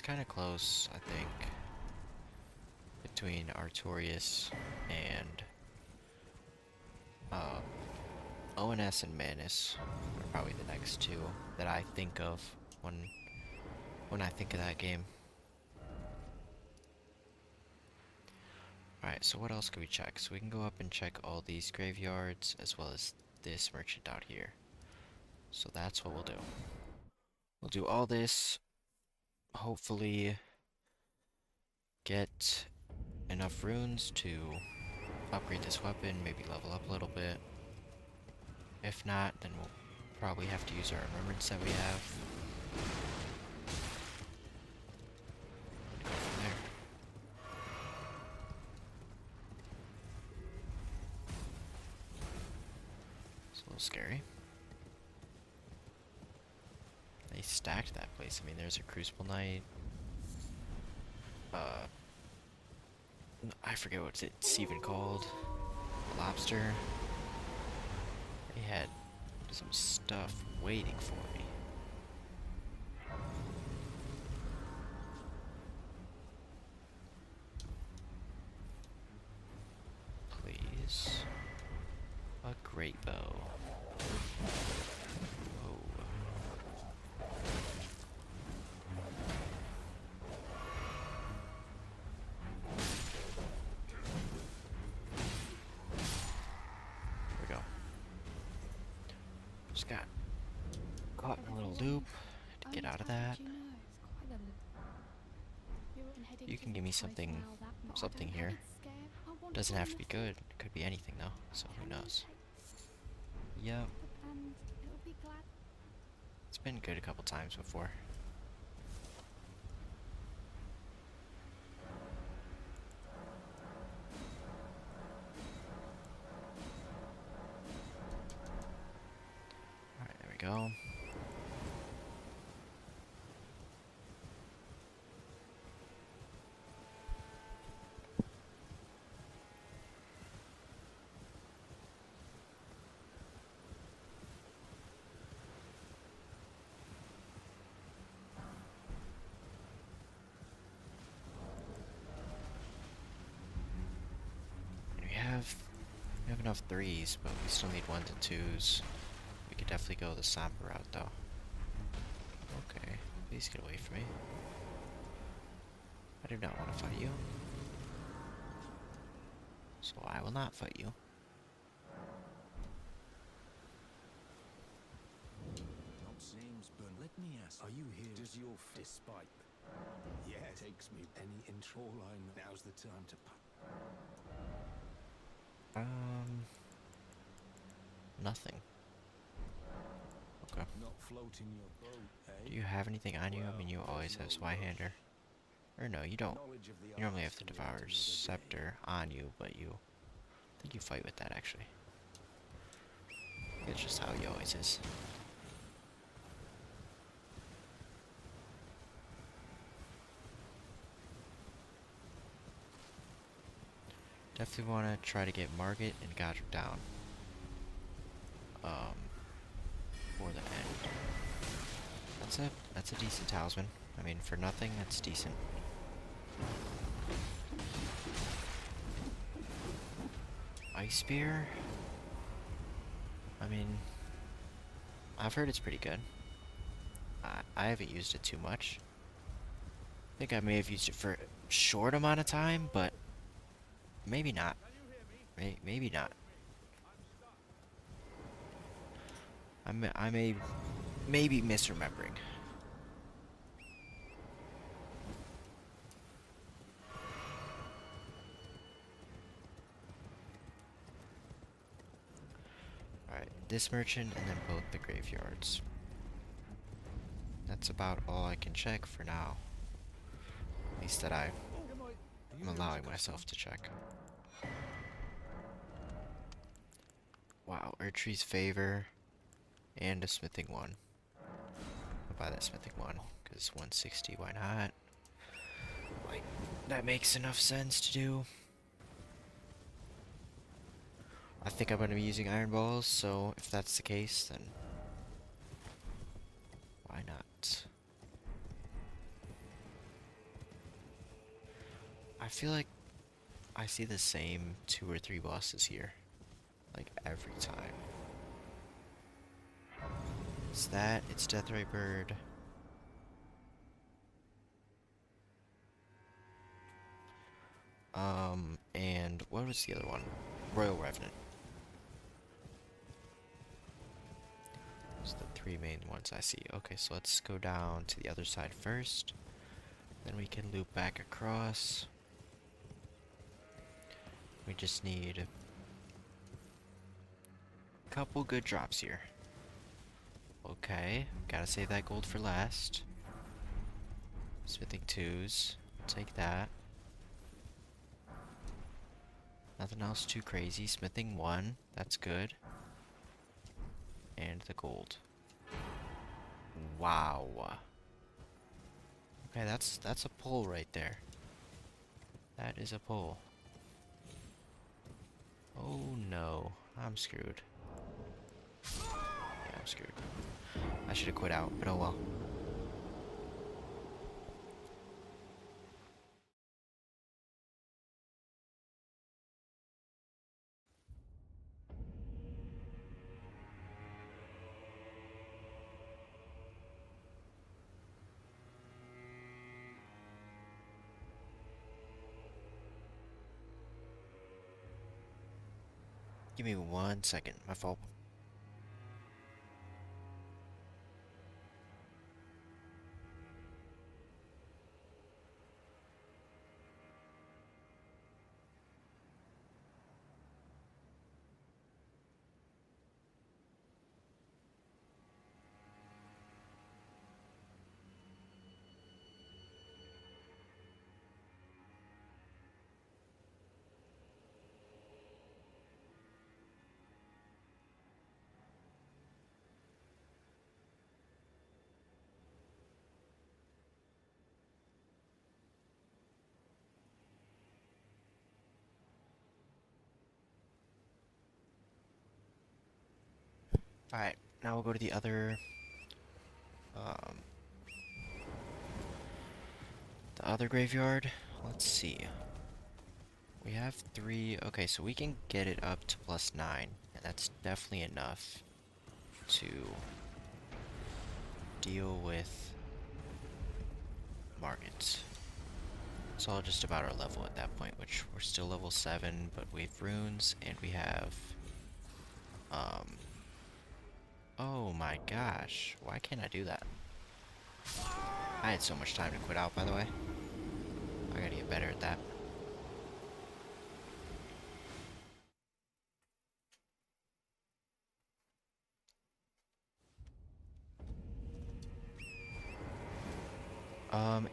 kind of close, I think, between Artorias and ONS and Manus are probably the next two that I think of when I think of that game. Alright, so what else can we check? So we can go up and check all these graveyards as well as this merchant out here. So that's what we'll do. We'll do all this, hopefully get enough runes to upgrade this weapon, maybe level up a little bit. If not, then we'll probably have to use our remembrance that we have. Go from there. It's a little scary. stacked that place. I mean, there's a Crucible Knight. I forget what it's even called. Lobster. They had some stuff waiting for me. Please. A great bow. Whoa. Here we go. Just got caught in a little loop to get out of that. You can give me something here. Doesn't have to be good. It could be anything though, so who knows. Yep. It's been good a couple times before. Alright, there we go. We have enough 3s, but we still need 1s and 2s. We could definitely go the somber route, though. Okay, please get away from me. I do not want to fight you. So I will not fight you. Let me ask, are you here? Does your despite? Yeah, takes me any intro line. Now's the time to Nothing. Okay. not floating your boat, eh? Do you have anything on you? I mean, you always have Swyhander. Or no, you don't. Knowledge of the You normally have arts the to live another Devourer's day. Scepter on you, but I think you fight with that, actually. It's just how he always is. Definitely want to try to get Margit and Godric down. For the end. That's a decent talisman. I mean, for nothing, that's decent. Ice Spear? I mean, I've heard it's pretty good. I haven't used it too much. I think I may have used it for a short amount of time, but maybe not. Maybe not. I may be misremembering. Alright, this merchant and then both the graveyards. That's about all I can check for now. At least that I'm allowing myself to check. Wow, Erdtree's Favor and a Smithing 1. I'll buy that Smithing 1, because 160, why not? Like, that makes enough sense to do. I think I'm going to be using Iron Balls, so if that's the case, then why not? I feel like I see the same 2 or 3 bosses here, like every time. It's that, it's Deathray Bird. And what was the other one? Royal Revenant. Those are the 3 main ones I see. Okay, so let's go down to the other side first. Then we can loop back across. We just need a couple good drops here. Okay, gotta save that gold for last. Smithing 2s, take that. Nothing else too crazy. Smithing 1, that's good. And the gold. Wow. Okay, that's a pull right there. That is a pull. Oh no, I'm screwed. Yeah, I'm screwed. I should have quit out, but oh well. Give me 1 second, my fault. Alright, now we'll go to um, the other graveyard. Let's see. We have 3. Okay, so we can get it up to +9, and that's definitely enough to deal with Margits. It's all just about our level at that point, which we're still level 7, but we have runes, and we have, oh my gosh, why can't I do that? I had so much time to quit out, by the way. I gotta get better at that.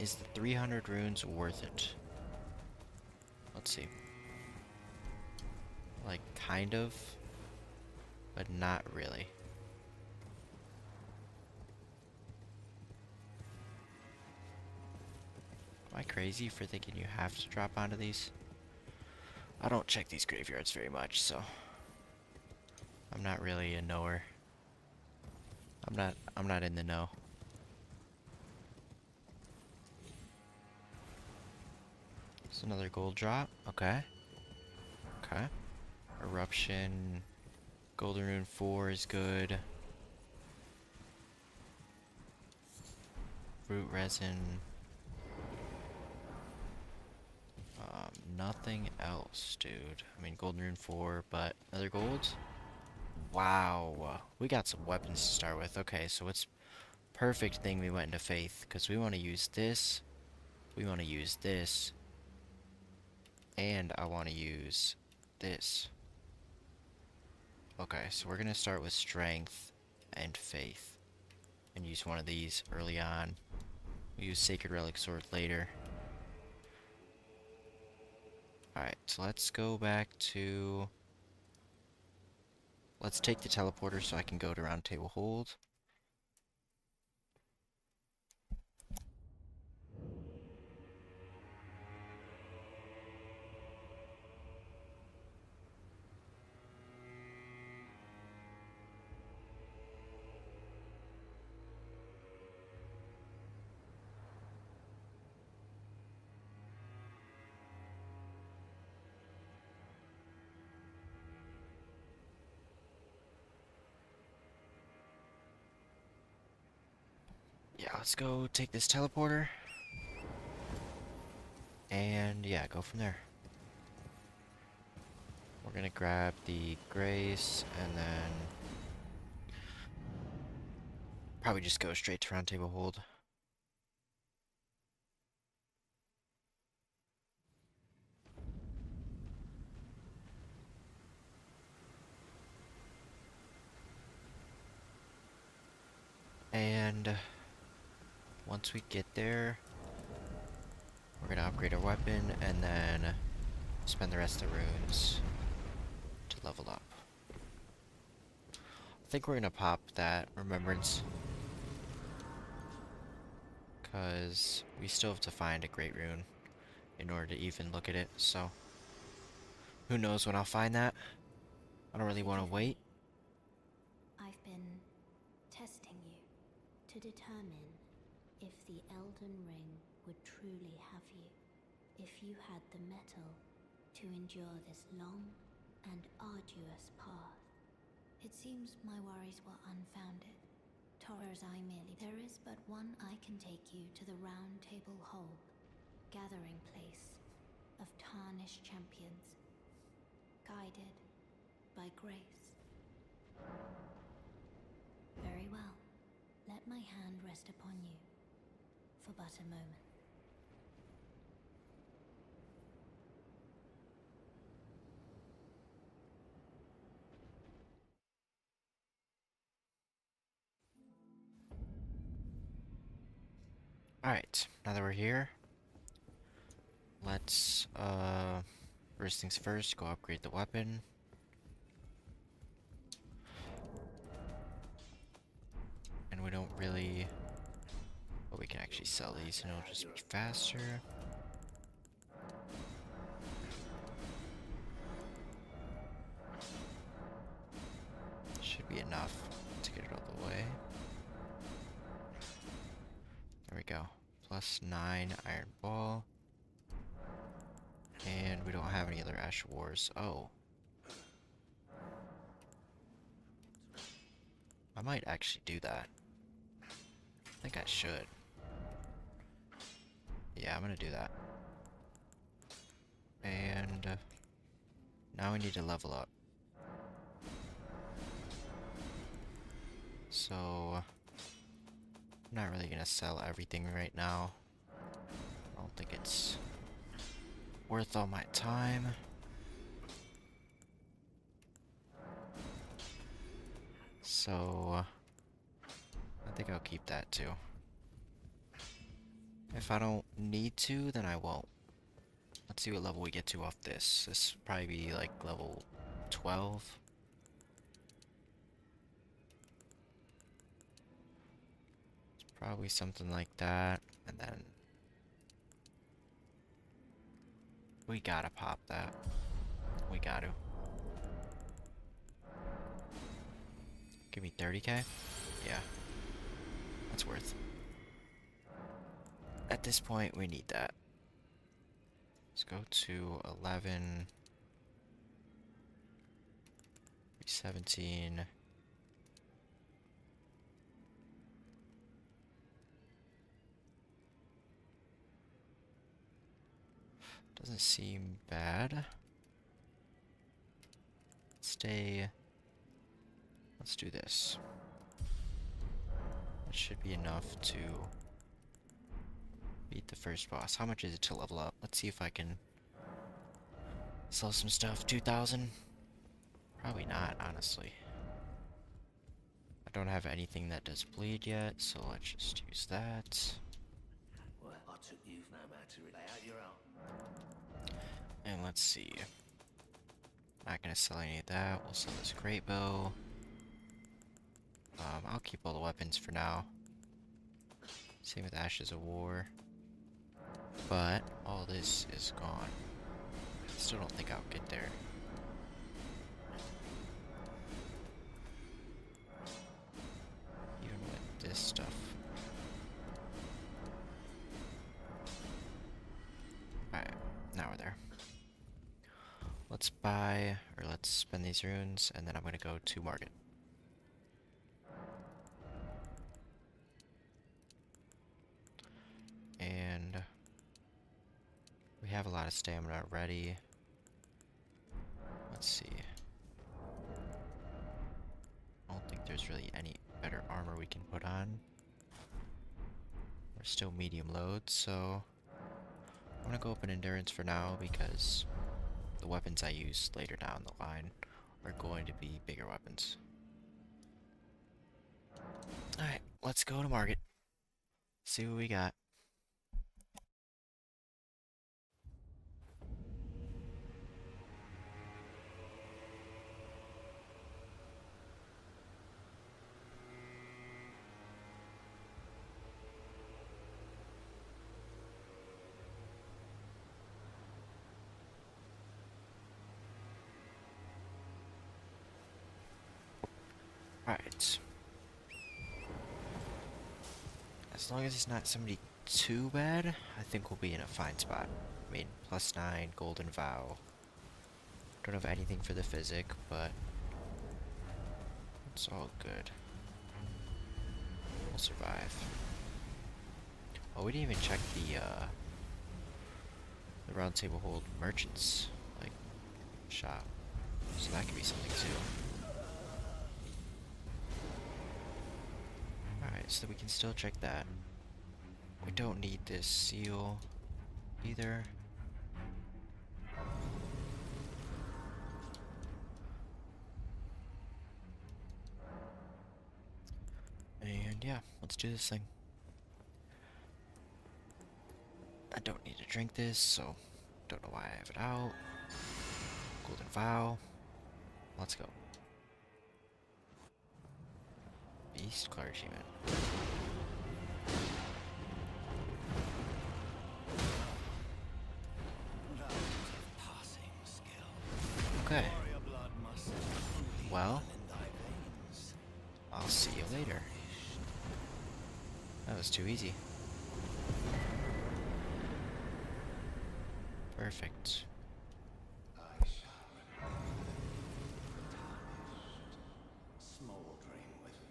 Is the 300 runes worth it? Let's see. Like, kind of, but not really. Am I crazy for thinking you have to drop onto these? I don't check these graveyards very much, so I'm not really a knower. I'm not in the know. It's another gold drop. Okay. Okay. Eruption. Golden Rune 4 is good. Root resin. Nothing else, dude. I mean, Golden Rune 4, but another gold? Wow. We got some weapons to start with. Okay, so it's perfect thing we went into Faith, because we want to use this. We want to use this. And I want to use this. Okay, so we're going to start with Strength and Faith. And use one of these early on. We'll use Sacred Relic Sword later. Alright, so let's go back to... Let's take the teleporter so I can go to Round Table Hold. Yeah, let's go take this teleporter. And yeah, go from there. We're gonna grab the Grace and then probably just go straight to Round Table Hold. And once we get there, we're gonna upgrade our weapon and then spend the rest of the runes to level up. I think we're gonna pop that Remembrance. Because we still have to find a great rune in order to even look at it, so who knows when I'll find that. I don't really want to Forgive wait. me. I've been testing you to determine if the Elden Ring would truly have you. If you had the mettle to endure this long and arduous path. It seems my worries were unfounded. Torres, I merely... There is but one I can take you to the Round Table Hold, gathering place of tarnished champions, guided by grace. Very well. Let my hand rest upon you for but a moment. Alright, now that we're here, let's, first things first, go upgrade the weapon. And we don't really... Well, we can actually sell these and it'll just be faster. Should be enough to get it all the way. There we go. Plus 9 iron ball. And we don't have any other Ash Wars. Oh. I might actually do that. I think I should. Yeah, I'm gonna do that. And now we need to level up. So I'm not really gonna sell everything right now. I don't think it's worth all my time. So I think I'll keep that too. If I don't need to, then I won't. Let's see what level we get to off this. This will probably be like level 12. It's probably something like that. And then we gotta pop that. We gotta. Give me 30k? Yeah. That's worth. At this point, we need that. Let's go to 11. 17. Doesn't seem bad. Stay. Let's do this. That should be enough to beat the first boss. How much is it to level up? Let's see if I can sell some stuff. 2,000? Probably not, honestly. I don't have anything that does bleed yet, so let's just use that. Well, I took you no matter lay out your own. And let's see. Not gonna sell any of that. We'll sell this great bow. I'll keep all the weapons for now. Same with Ashes of War. But all this is gone. Still don't think I'll get there. Even with this stuff. Alright, now we're there. Let's buy, or let's spend these runes, and then I'm gonna go to market. And we have a lot of stamina already. Let's see. I don't think there's really any better armor we can put on. We're still medium load, so I'm gonna go up in endurance for now because the weapons I use later down the line are going to be bigger weapons. Alright, let's go to market. See what we got. Alright. As long as it's not somebody too bad, I think we'll be in a fine spot. I mean, +9, Golden Vow. Don't have anything for the physic, but it's all good. We'll survive. Oh, we didn't even check the round table hold merchants, like, shop. So that could be something too. Alright, so we can still check that. We don't need this seal either. And yeah, let's do this thing. I don't need to drink this, so don't know why I have it out. Golden Vow. Let's go. Beast Clergyman. Okay. Well, I'll see you later. That was too easy. Perfect. I shall remember, tarnished, smouldering within.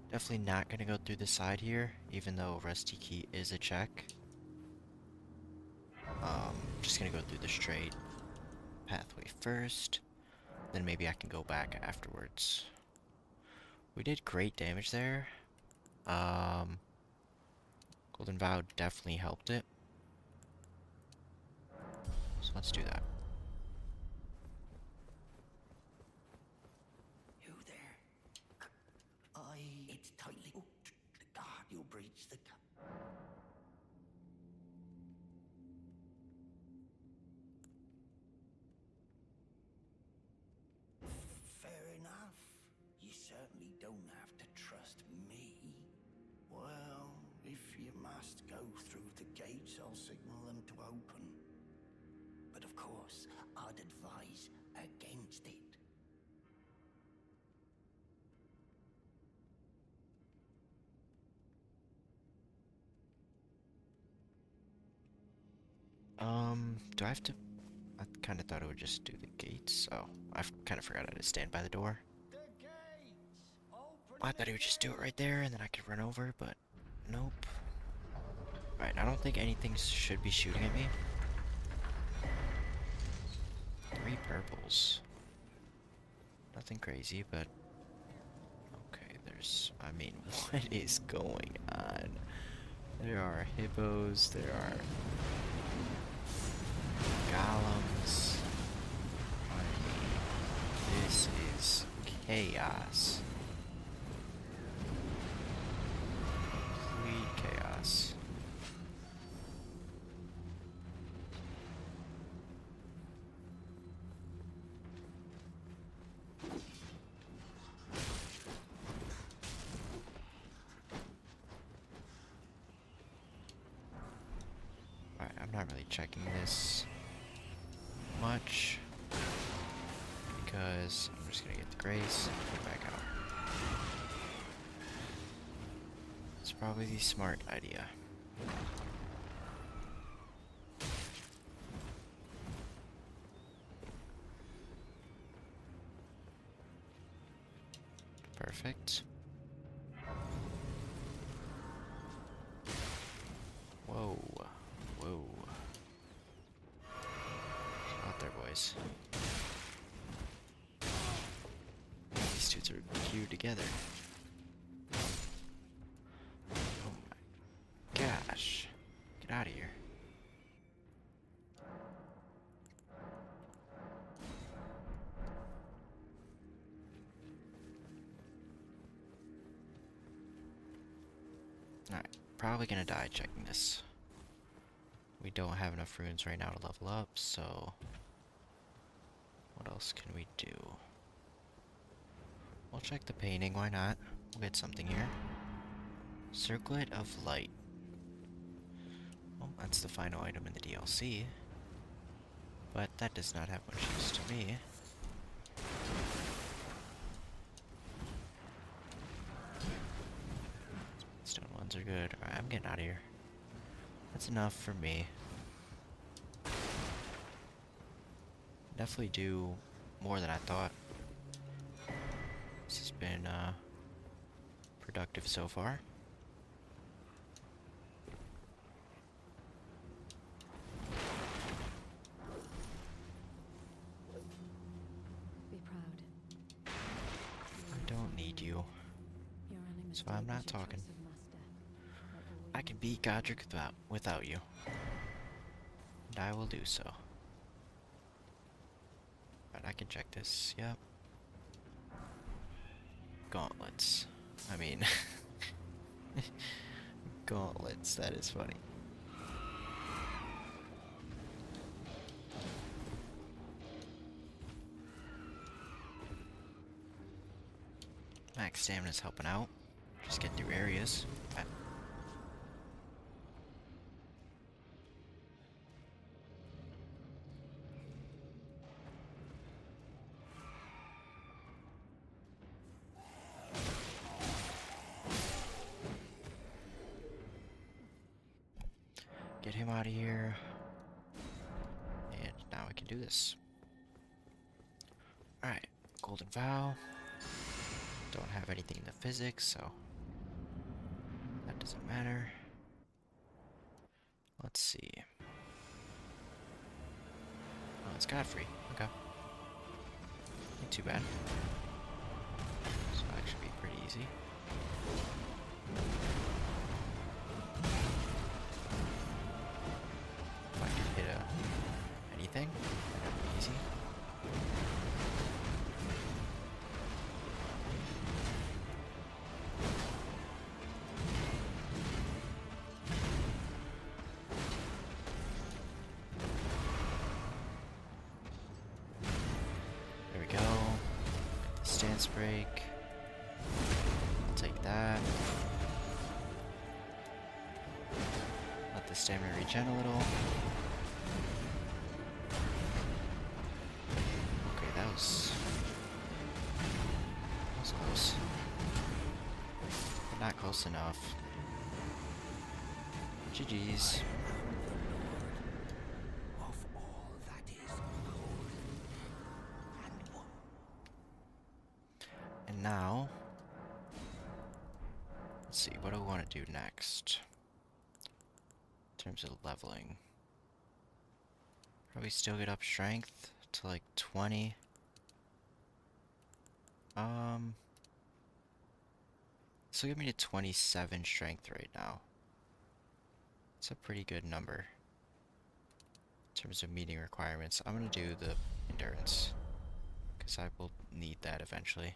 Definitely not gonna go through the side here, even though Rusty Key is a check. Just gonna go through the straight pathway first, then maybe I can go back afterwards. We did great damage there. Golden Vow definitely helped it. So let's do that. You there? It's tightly. Oh, God, you'll breach the. Fair enough. You certainly don't have to trust me. Well, if you must go through the gates, I'll signal them to open. But of course, I'd advise against it. Do I have to? I kind of thought it would just do the gates. Oh, I kind of forgot I had to stand by the door. The gates! Open I thought he would just do it right there and then I could run over, but nope. Alright, I don't think anything should be shooting at me. 3 purples. Nothing crazy, but... Okay, there's... I mean, what is going on? There are hippos, there are... golems. I mean, this is chaos. Complete chaos. Alright, I'm not really checking this much because I'm just gonna get the grace and put it back out. It's probably the smart idea. Perfect. Whoa. Whoa. Out there, boys. These dudes are queued together. Oh my gosh. Get out of here. Alright. probably gonna die checking this. We don't have enough runes right now to level up, so what else can we do? We'll check the painting, why not? We'll get something here. Circlet of Light. Well, that's the final item in the DLC. But that does not have much use to me. Stone ones are good. Alright, I'm getting out of here. That's enough for me. Definitely do more than I thought. This has been productive so far. Be proud. I don't need you. Your enemy So I'm not talking. I can beat Godric without you. And I will do so. But I can check this, yep. Gauntlets. I mean... gauntlets, that is funny. Max stamina's helping out. Just get through areas. Get him out of here. And now we can do this. Alright, Golden Vow. Don't have anything in the physics, so that doesn't matter. Let's see. Oh, it's Godfrey. Okay. Not too bad. So that should be pretty easy. If I can hit anything, that'd be easy. There we go. Get the stance break. I'll take that. Let the stamina regen a little. Okay, that was close. But not close enough. GG's. Of all that is good and one. And now, let's see, what do I want to do next? In terms of leveling. Probably still get up strength to like 20. This will get me to 27 strength right now. It's a pretty good number. In terms of meeting requirements, I'm gonna do the endurance. Because I will need that eventually.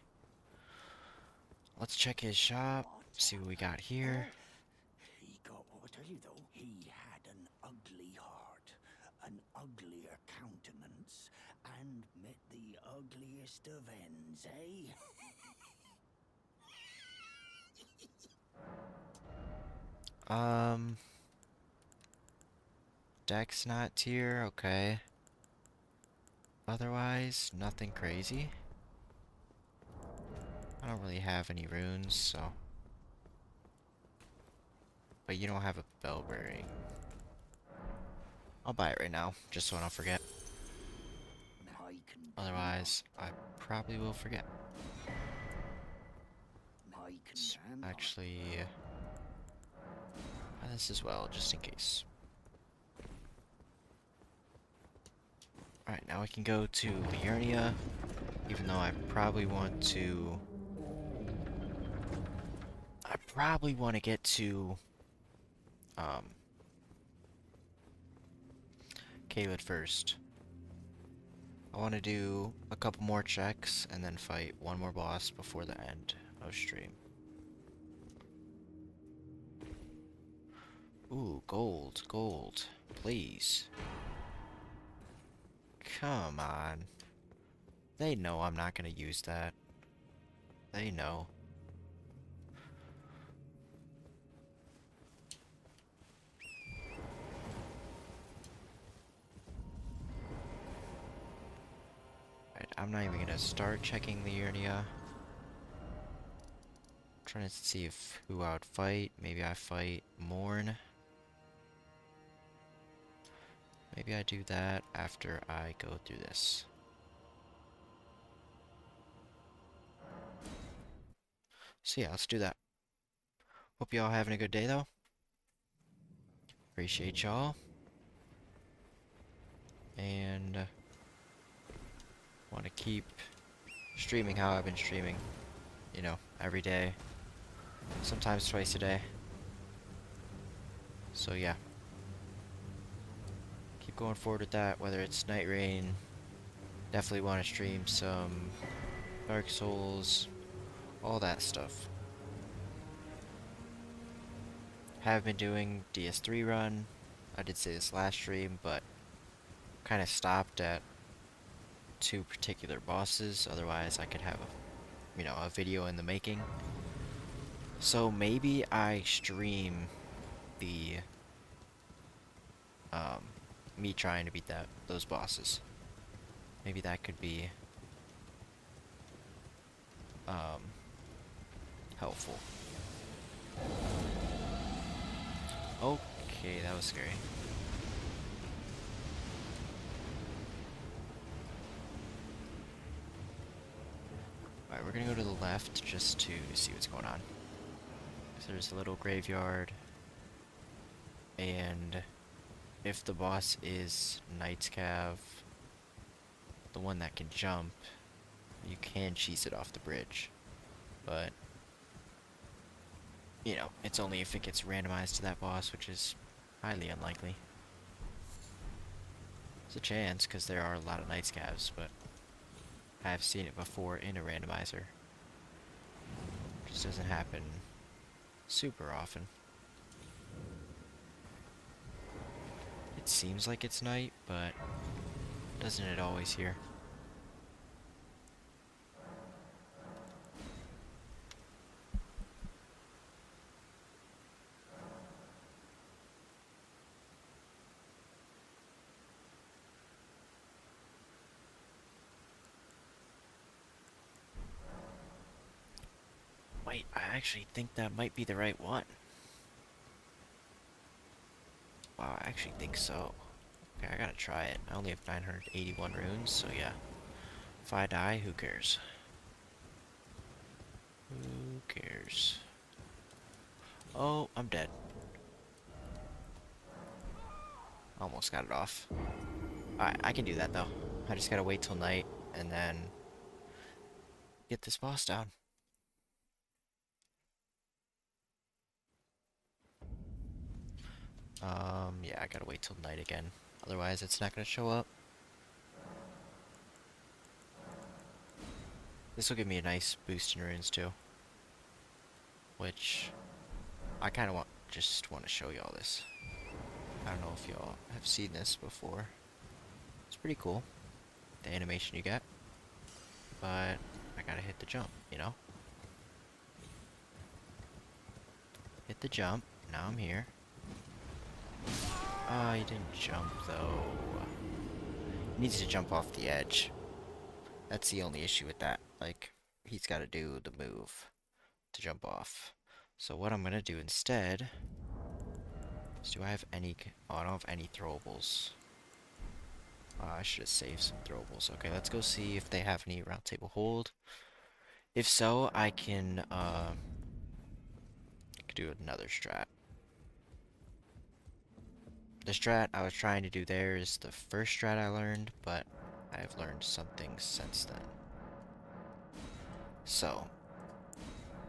Let's check his shop, see what we got here. He got, I tell you though, he had an ugly heart, an uglier countenance, and met the ugliest of ends, eh? Dex not tier, okay. Otherwise, nothing crazy. I don't really have any runes, so. But you don't have a bell bearing. I'll buy it right now, just so I don't forget. I can Otherwise, I probably will forget. I can So stand on it. actually, buy this as well, just in case. Alright, now we can go to Liurnia, even though I probably want to... get to... Caelid first. I want to do a couple more checks, and then fight one more boss before the end of stream. Ooh, gold, gold. Please. Come on. They know I'm not gonna use that. They know. Right, I'm not even gonna start checking the area. Trying to see if who I would fight. Maybe I fight Morn. Maybe I do that after I go through this. So yeah, let's do that. Hope y'all having a good day though. Appreciate y'all. And want to keep streaming how I've been streaming. You know, every day. Sometimes twice a day. So yeah. Keep going forward with that, whether it's Night Rain. Definitely want to stream some Dark Souls. All that stuff. Have been doing DS3 run. I did say this last stream, but kind of stopped at 2 particular bosses. Otherwise, I could have a video in the making. So maybe I stream the me trying to beat those bosses. Maybe that could be helpful. Okay, that was scary. Alright, we're gonna go to the left just to see what's going on. So there's a little graveyard. And if the boss is Knight's Cav, the one that can jump, you can cheese it off the bridge. But, you know, it's only if it gets randomized to that boss, which is highly unlikely. There's a chance, because there are a lot of Knight's Cavs, but I've seen it before in a randomizer. It just doesn't happen super often. It seems like it's night, but doesn't it always here? Wait, I actually think that might be the right one. Wow, I actually think so. Okay, I gotta try it. I only have 981 runes, so yeah. If I die, who cares? Who cares? Oh, I'm dead. Almost got it off. Alright, I can do that though. I just gotta wait till night and then get this boss down. Yeah, I gotta wait till night again. Otherwise, it's not gonna show up. This will give me a nice boost in runes too. Which, I kinda just want to show y'all this. I don't know if y'all have seen this before. It's pretty cool, the animation you get. But, I gotta hit the jump, you know? Hit the jump, now I'm here. Oh, he didn't jump though. He needs to jump off the edge. That's the only issue with that. Like, he's gotta do the move to jump off. So what I'm gonna do instead is, do I have any... Oh, I don't have any throwables. I should have saved some throwables. Okay, let's go see if they have any round table hold. If so, I can do another strat. The strat I was trying to do there is the first strat I learned, but I've learned something since then. So,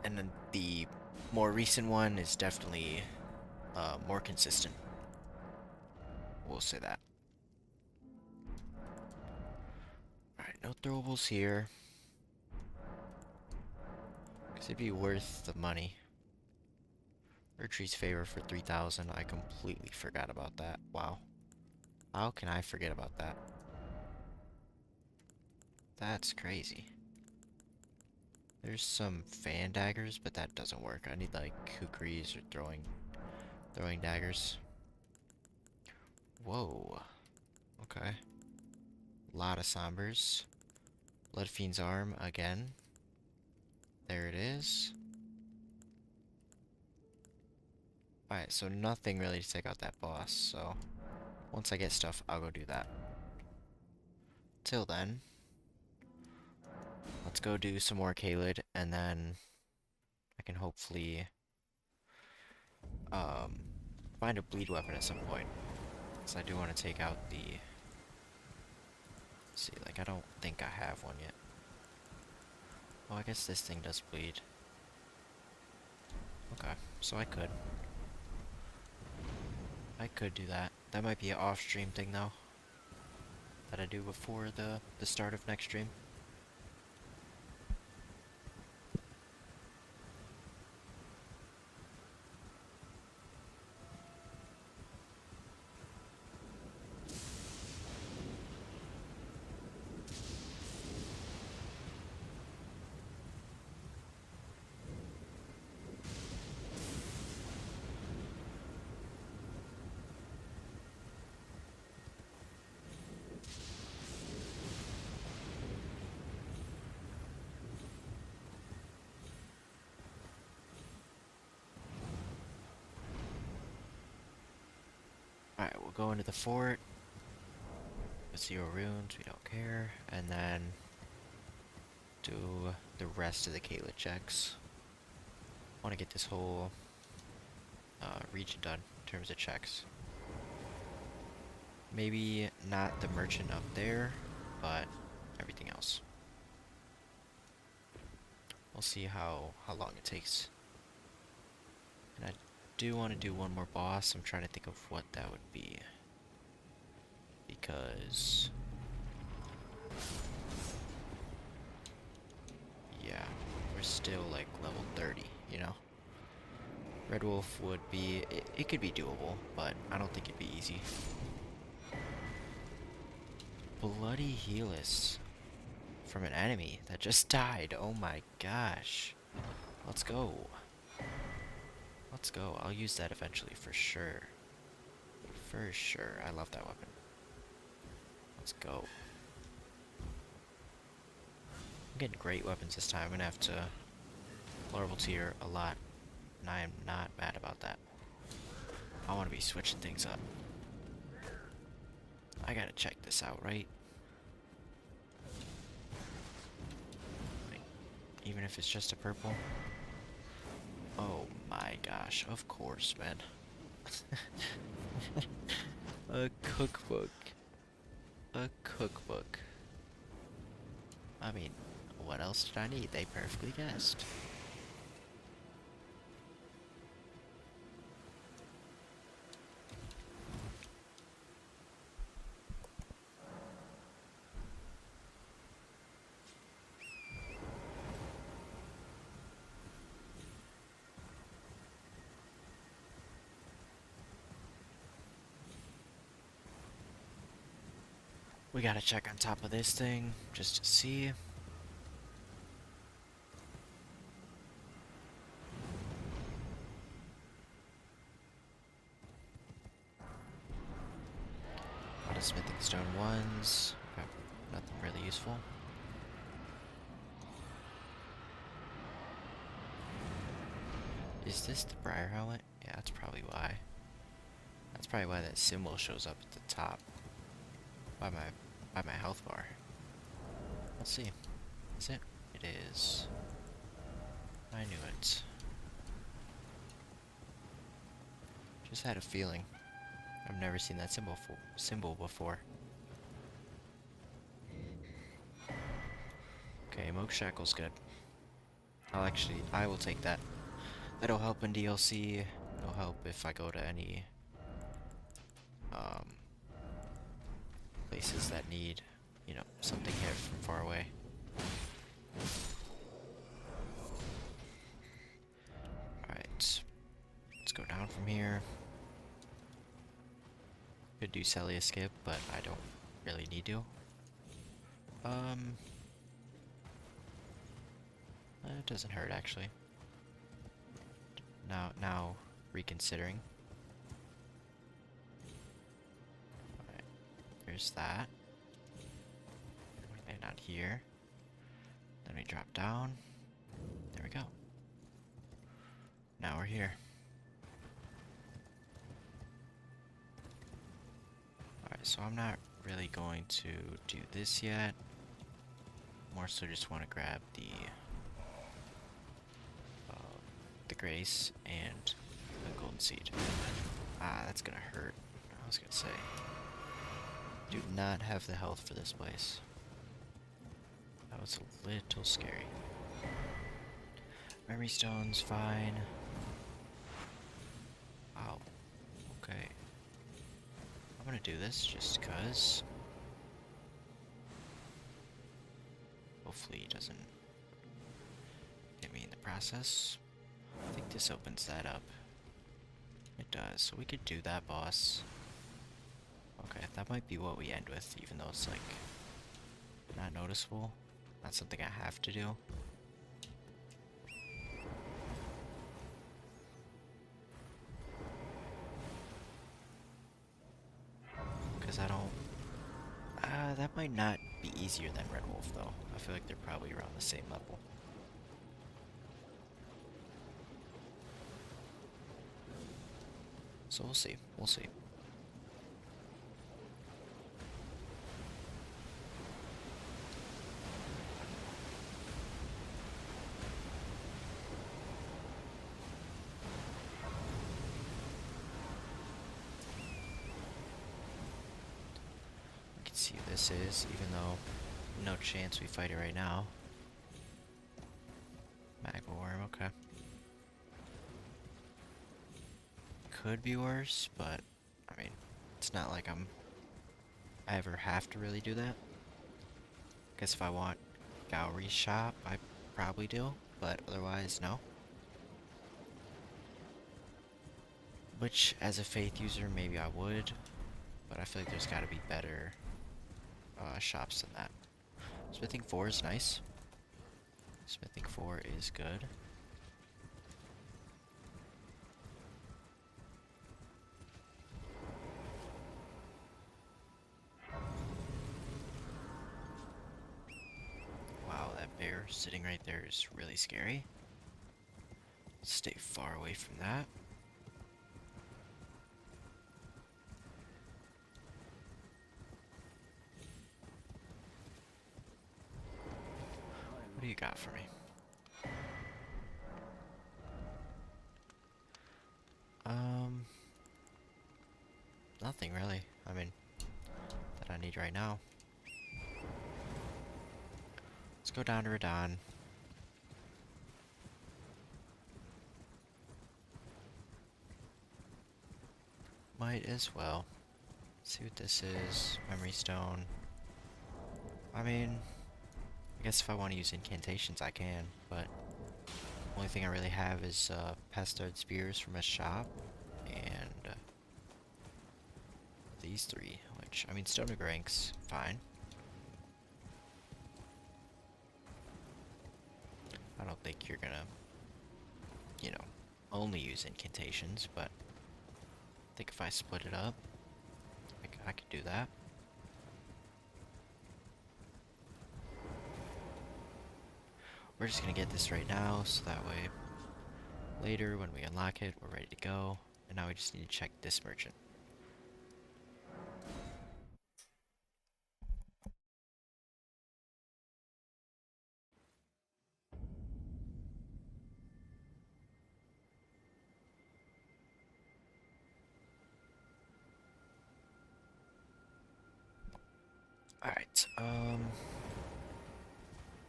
and then the more recent one is definitely more consistent. We'll say that. Alright, no throwables here. Because it'd be worth the money. Retreats favor for 3,000. I completely forgot about that. Wow. How can I forget about that? That's crazy. There's some fan daggers, but that doesn't work. I need like kukris or throwing daggers. Whoa. Okay. Lot of sombers. Bloodfiend's arm again. There it is. Alright, so nothing really to take out that boss, so once I get stuff, I'll go do that. Till then, let's go do some more Kaled, and then I can hopefully find a bleed weapon at some point. Because I do want to take out the... Let's see, like, I don't think I have one yet. Oh, I guess this thing does bleed. Okay, so I could. I could do that. That might be an off-stream thing, though. That I do before the start of next stream. Alright, we'll go into the fort. With 0 runes, we don't care. And then do the rest of the Kaled checks. I want to get this whole region done in terms of checks. Maybe not the merchant up there, but everything else. We'll see how long it takes. And I do want to do one more boss. I'm trying to think of what that would be. Because... yeah, we're still like level 30, you know? Red Wolf would be... it could be doable, but I don't think it'd be easy. Bloody Helix from an enemy that just died. Oh my gosh. Let's go. Let's go. I'll use that eventually for sure. For sure. I love that weapon. Let's go. I'm getting great weapons this time. I'm gonna have to Plurable tier a lot. And I am not mad about that. I want to be switching things up. I gotta check this out, right? Like, even if it's just a purple. Oh my gosh, of course, man. A cookbook. A cookbook. I mean, what else did I need? They perfectly guessed. We gotta check on top of this thing, just to see. A lot of smithing stone ones. Okay, nothing really useful. Is this the Briar helmet? Yeah, that's probably why. That's probably why that symbol shows up at the top. By my health bar. Let's see. Is it? It is. I knew it. Just had a feeling. I've never seen that symbol before. Okay, Moke Shackle's good. I will take that. That'll help in DLC. It'll help if I go to any places that need, you know, something here from far away. Alright. Let's go Could do Celia skip, but I don't really need to. It doesn't hurt actually. Now reconsidering. Alright, there's that. We land on here. Then we drop down. There we go. Now we're here. Alright, so I'm not really going to do this yet. More so just want to grab the grace and the golden seed. Ah, that's gonna hurt. I was gonna say. Do not have the health for this place. That was a little scary. Memory stones, fine. Wow. Okay. I'm gonna do this just cause. Hopefully he doesn't get me in the process. I think this opens that up. It does, so we could do that, boss. Okay, that might be what we end with, even though it's like not noticeable. Not something I have to do. Because I don't... that might not be easier than Red Wolf, though. I feel like they're probably around the same level. So we'll see. We'll see. We can see who this is, even though no chance we fight it right now. Magma worm, okay. Could be worse, but I mean, it's not like I ever have to really do that. Guess if I want Gowry's shop, I probably do, but otherwise, no. Which, as a faith user, maybe I would, but I feel like there's gotta be better shops than that. Smithing 4 is nice. Smithing 4 is good. Wow, that bear sitting right there is really scary. Stay far away from that. What do you got for me? Nothing really. I mean, that I need right now. Let's go down to Radon. Might as well. See what this is. Memory stone. I mean, I guess if I want to use incantations, I can, but only thing I really have is Pastard Spears from a shop, and these three, which, I mean, Stone of Rank's fine. I don't think you're gonna, you know, only use incantations, but I think if I split it up, I could do that. We're just gonna get this right now, so that way later when we unlock it, we're ready to go. And now we just need to check this merchant. Alright,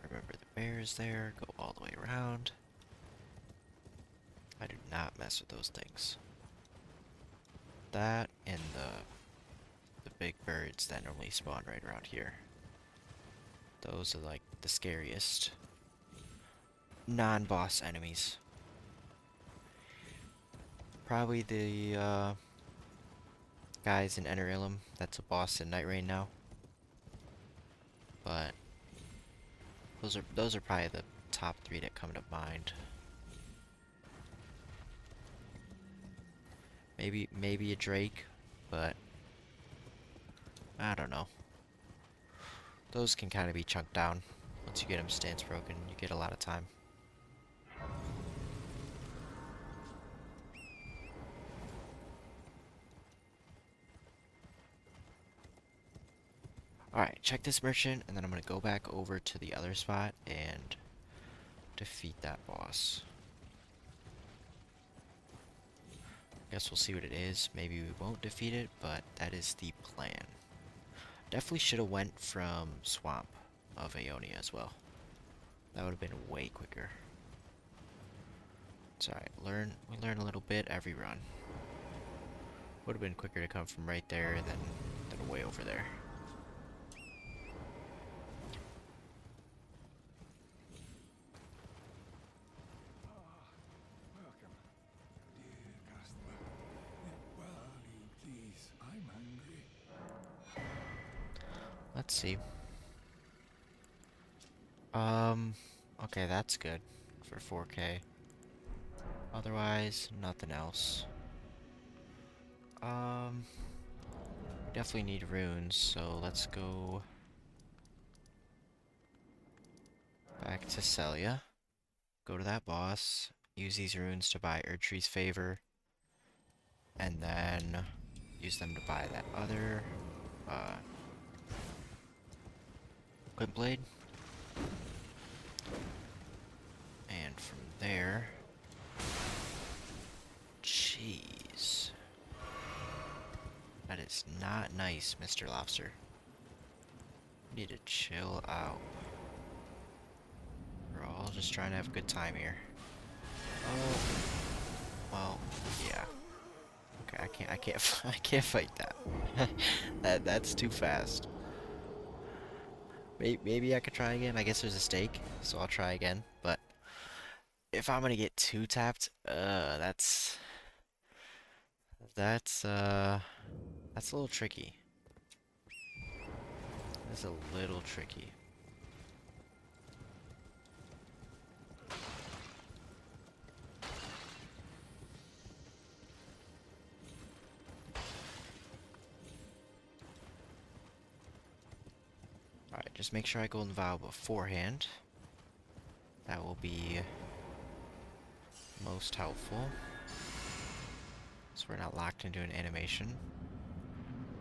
remember the bears there, go all the way around. I do not mess with those things. That and the big birds that normally spawn right around here. Those are like the scariest non-boss enemies. Probably the guys in Enter Ilum. That's a boss in Night Rain now. But those are probably the top 3 that come to mind. Maybe a Drake, but I don't know. Those can kind of be chunked down. Once you get them stance broken, you get a lot of time. Alright, check this merchant, and then I'm going to go back over to the other spot and defeat that boss. Guess we'll see what it is. Maybe we won't defeat it, but that is the plan. Definitely should have went from Swamp of Aeonia as well. That would have been way quicker. It's alright, we learn a little bit every run. Would have been quicker to come from right there than way over there. Welcome, dear customer. Well, please, I'm hungry. Let's see. Okay, that's good for 4K. Otherwise, nothing else. We definitely need runes, so let's go back to Celia. Go to that boss. Use these runes to buy Erdtree's favor. And then use them to buy that other Quint Blade. And from there, jeez, that is not nice, Mr. Lobster. You need to chill out. We're all just trying to have a good time here. Oh, well, yeah. Okay, I can't fight that. That's too fast. Maybe I could try again. I guess there's a stake, so I'll try again. But if I'm gonna get 2 tapped, that's a little tricky. That's a little tricky. Alright, just make sure I Golden Vial beforehand. That will be most helpful. So we're not locked into an animation.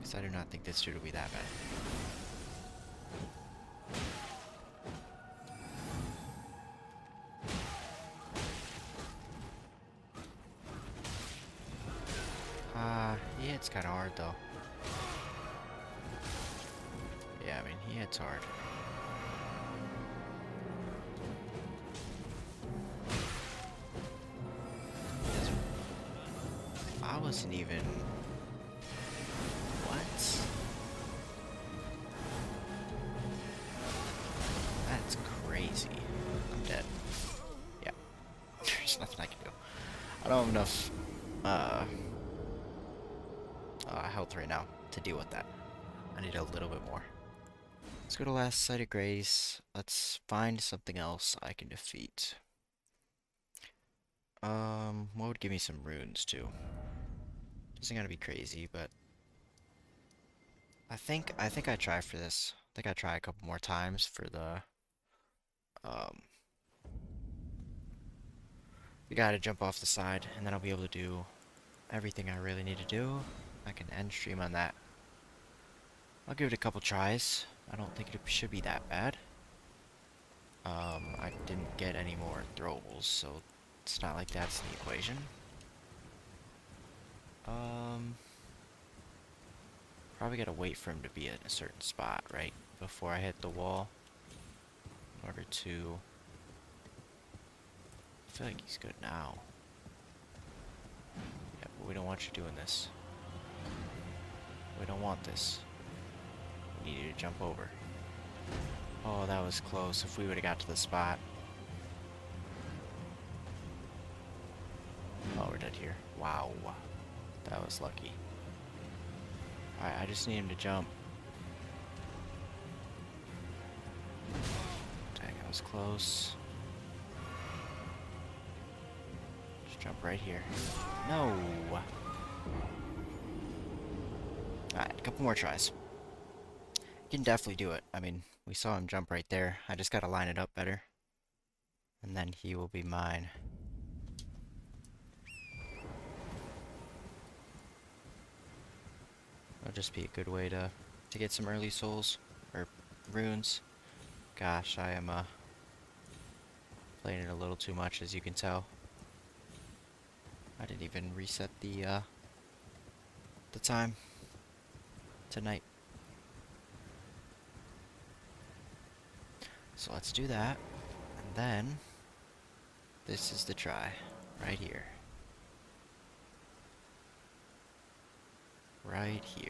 Because I do not think this dude will be that bad. Yeah, it's kind of hard though. Yeah, I mean, he hits hard. I wasn't even... What? That's crazy. I'm dead. Yeah. There's nothing I can do. I don't have enough health right now to deal with that. I need a little bit more. Let's go to Last Site of Grace. Let's find something else I can defeat. What would give me some runes too? Isn't gonna be crazy, but I think I try for this. I think I try a couple more times for the guy to jump off the side, and then I'll be able to do everything I really need to do. I can end stream on that. I'll give it a couple tries. I don't think it should be that bad. I didn't get any more throwables, so it's not like that's in the equation. Probably gotta wait for him to be in a certain spot, right? Before I hit the wall. In order to... I feel like he's good now. Yeah, but we don't want you doing this. We don't want this. We need you to jump over. Oh, that was close. If we would have got to the spot. Oh, we're dead here. Wow. That was lucky. Alright, I just need him to jump. Dang, that was close. Just jump right here. No! Alright, a couple more tries. You can definitely do it. I mean, we saw him jump right there. I just gotta line it up better. And then he will be mine. That'll just be a good way to get some early souls. Or runes. Gosh, I am playing it a little too much, as you can tell. I didn't even reset the time tonight. So let's do that, and then this is the try right here. Right here.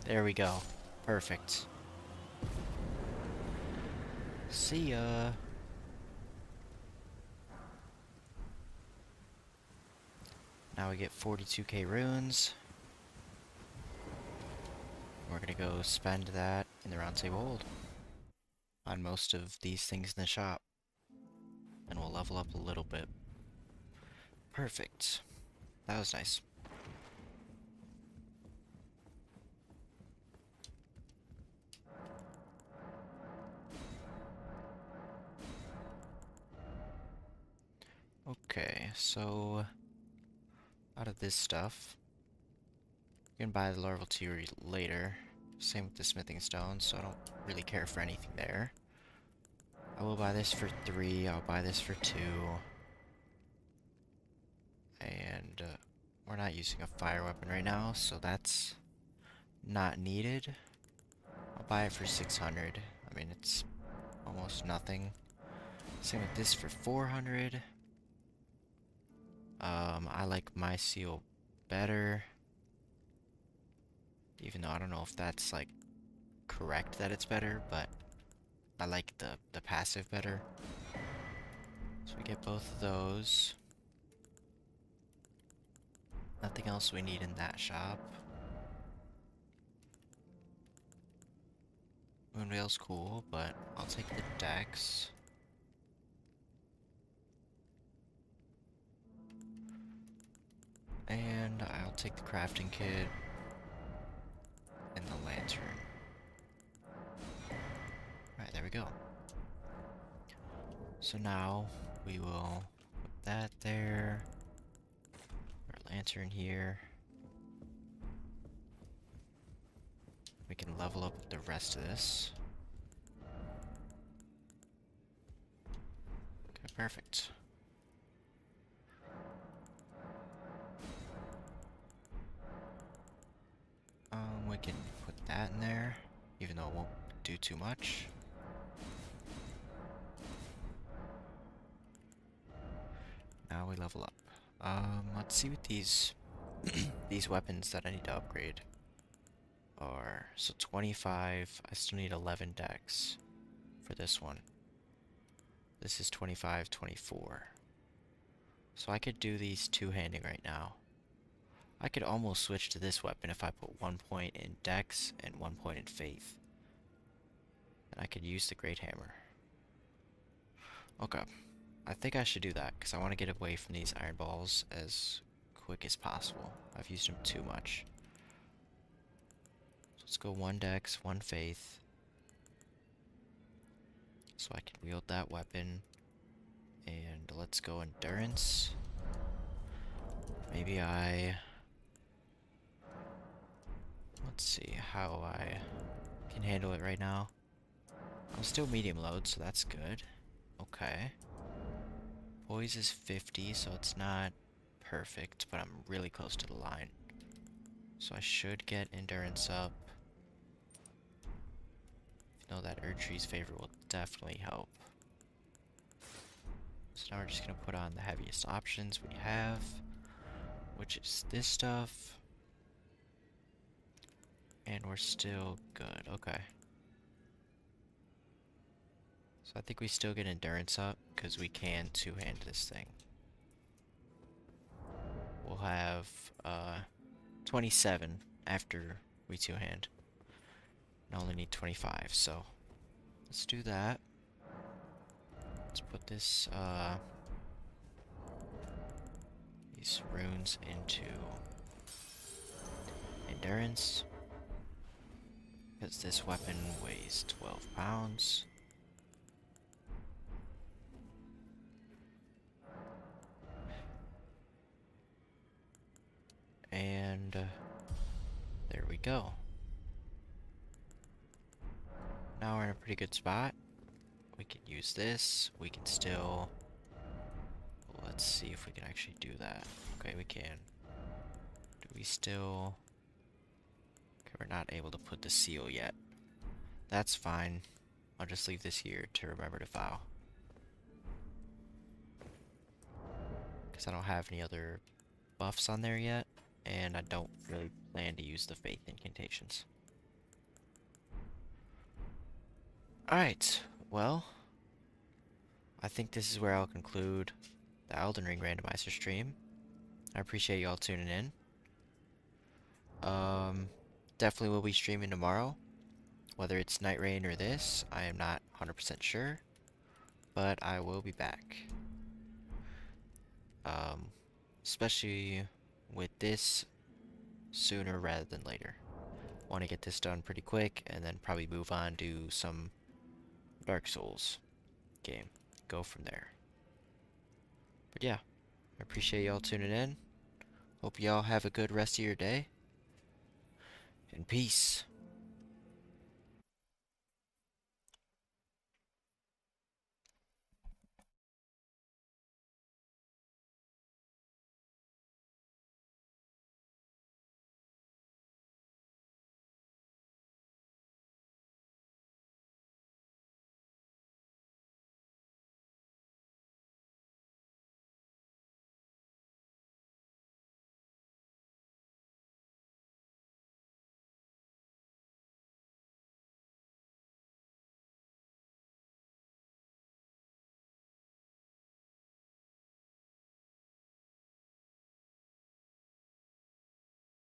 There we go. Perfect. See ya. Now we get 42k runes. We're gonna go spend that in the round table hold on most of these things in the shop. And we'll level up a little bit. Perfect. That was nice. Okay, so out of this stuff, you can buy the larval tear later. Same with the smithing stone, so I don't really care for anything there. I will buy this for 3, I'll buy this for 2. And we're not using a fire weapon right now, so that's not needed. I'll buy it for 600. I mean, it's almost nothing. Same with this for 400. I like my seal better. Even though I don't know if that's like correct that it's better, but I like the passive better. So we get both of those. Nothing else we need in that shop. Moonveil's cool, but I'll take the dex. And I'll take the crafting kit and the lantern. Alright, there we go. So now we will put that there. Our lantern here. We can level up the rest of this. Okay, perfect. We can put that in there, even though it won't do too much. Now we level up. Let's see what these these weapons that I need to upgrade are. So 25, I still need 11 dex for this one. This is 25, 24. So I could do these two-handing right now. I could almost switch to this weapon if I put 1 point in dex and 1 point in faith. And I could use the great hammer. Okay. I think I should do that, because I want to get away from these iron balls as quick as possible. I've used them too much. So let's go 1 dex, 1 faith. So I can wield that weapon. And let's go endurance. Maybe let's see how I can handle it right now. I'm still medium load, so that's good. Okay. Poise is 50, so it's not perfect, but I'm really close to the line. So I should get endurance up. You know that Erdtree's favor will definitely help. So now we're just gonna put on the heaviest options we have. which is this stuff. And we're still good. Okay. So I think we still get endurance up because we can two-hand this thing. We'll have 27 after we two-hand. I only need 25, so let's do that. Let's put this these runes into endurance. Because this weapon weighs 12 pounds. And there we go. Now we're in a pretty good spot. We can use this. We can still... Let's see if we can actually do that. Okay, we can. Do we still... Okay, we're not able to put the seal yet. That's fine. I'll just leave this here to remember to file. Because I don't have any other buffs on there yet. And I don't really plan to use the faith incantations. Alright, well, I think this is where I'll conclude the Elden Ring Randomizer stream. I appreciate y'all tuning in. Definitely will be streaming tomorrow. Whether it's Night Rain or this, I am not 100% sure. But I will be back. Especially with this sooner rather than later. Want to get this done pretty quick and then probably move on to some Dark Souls game. Go from there. But yeah, I appreciate y'all tuning in. Hope y'all have a good rest of your day. And peace.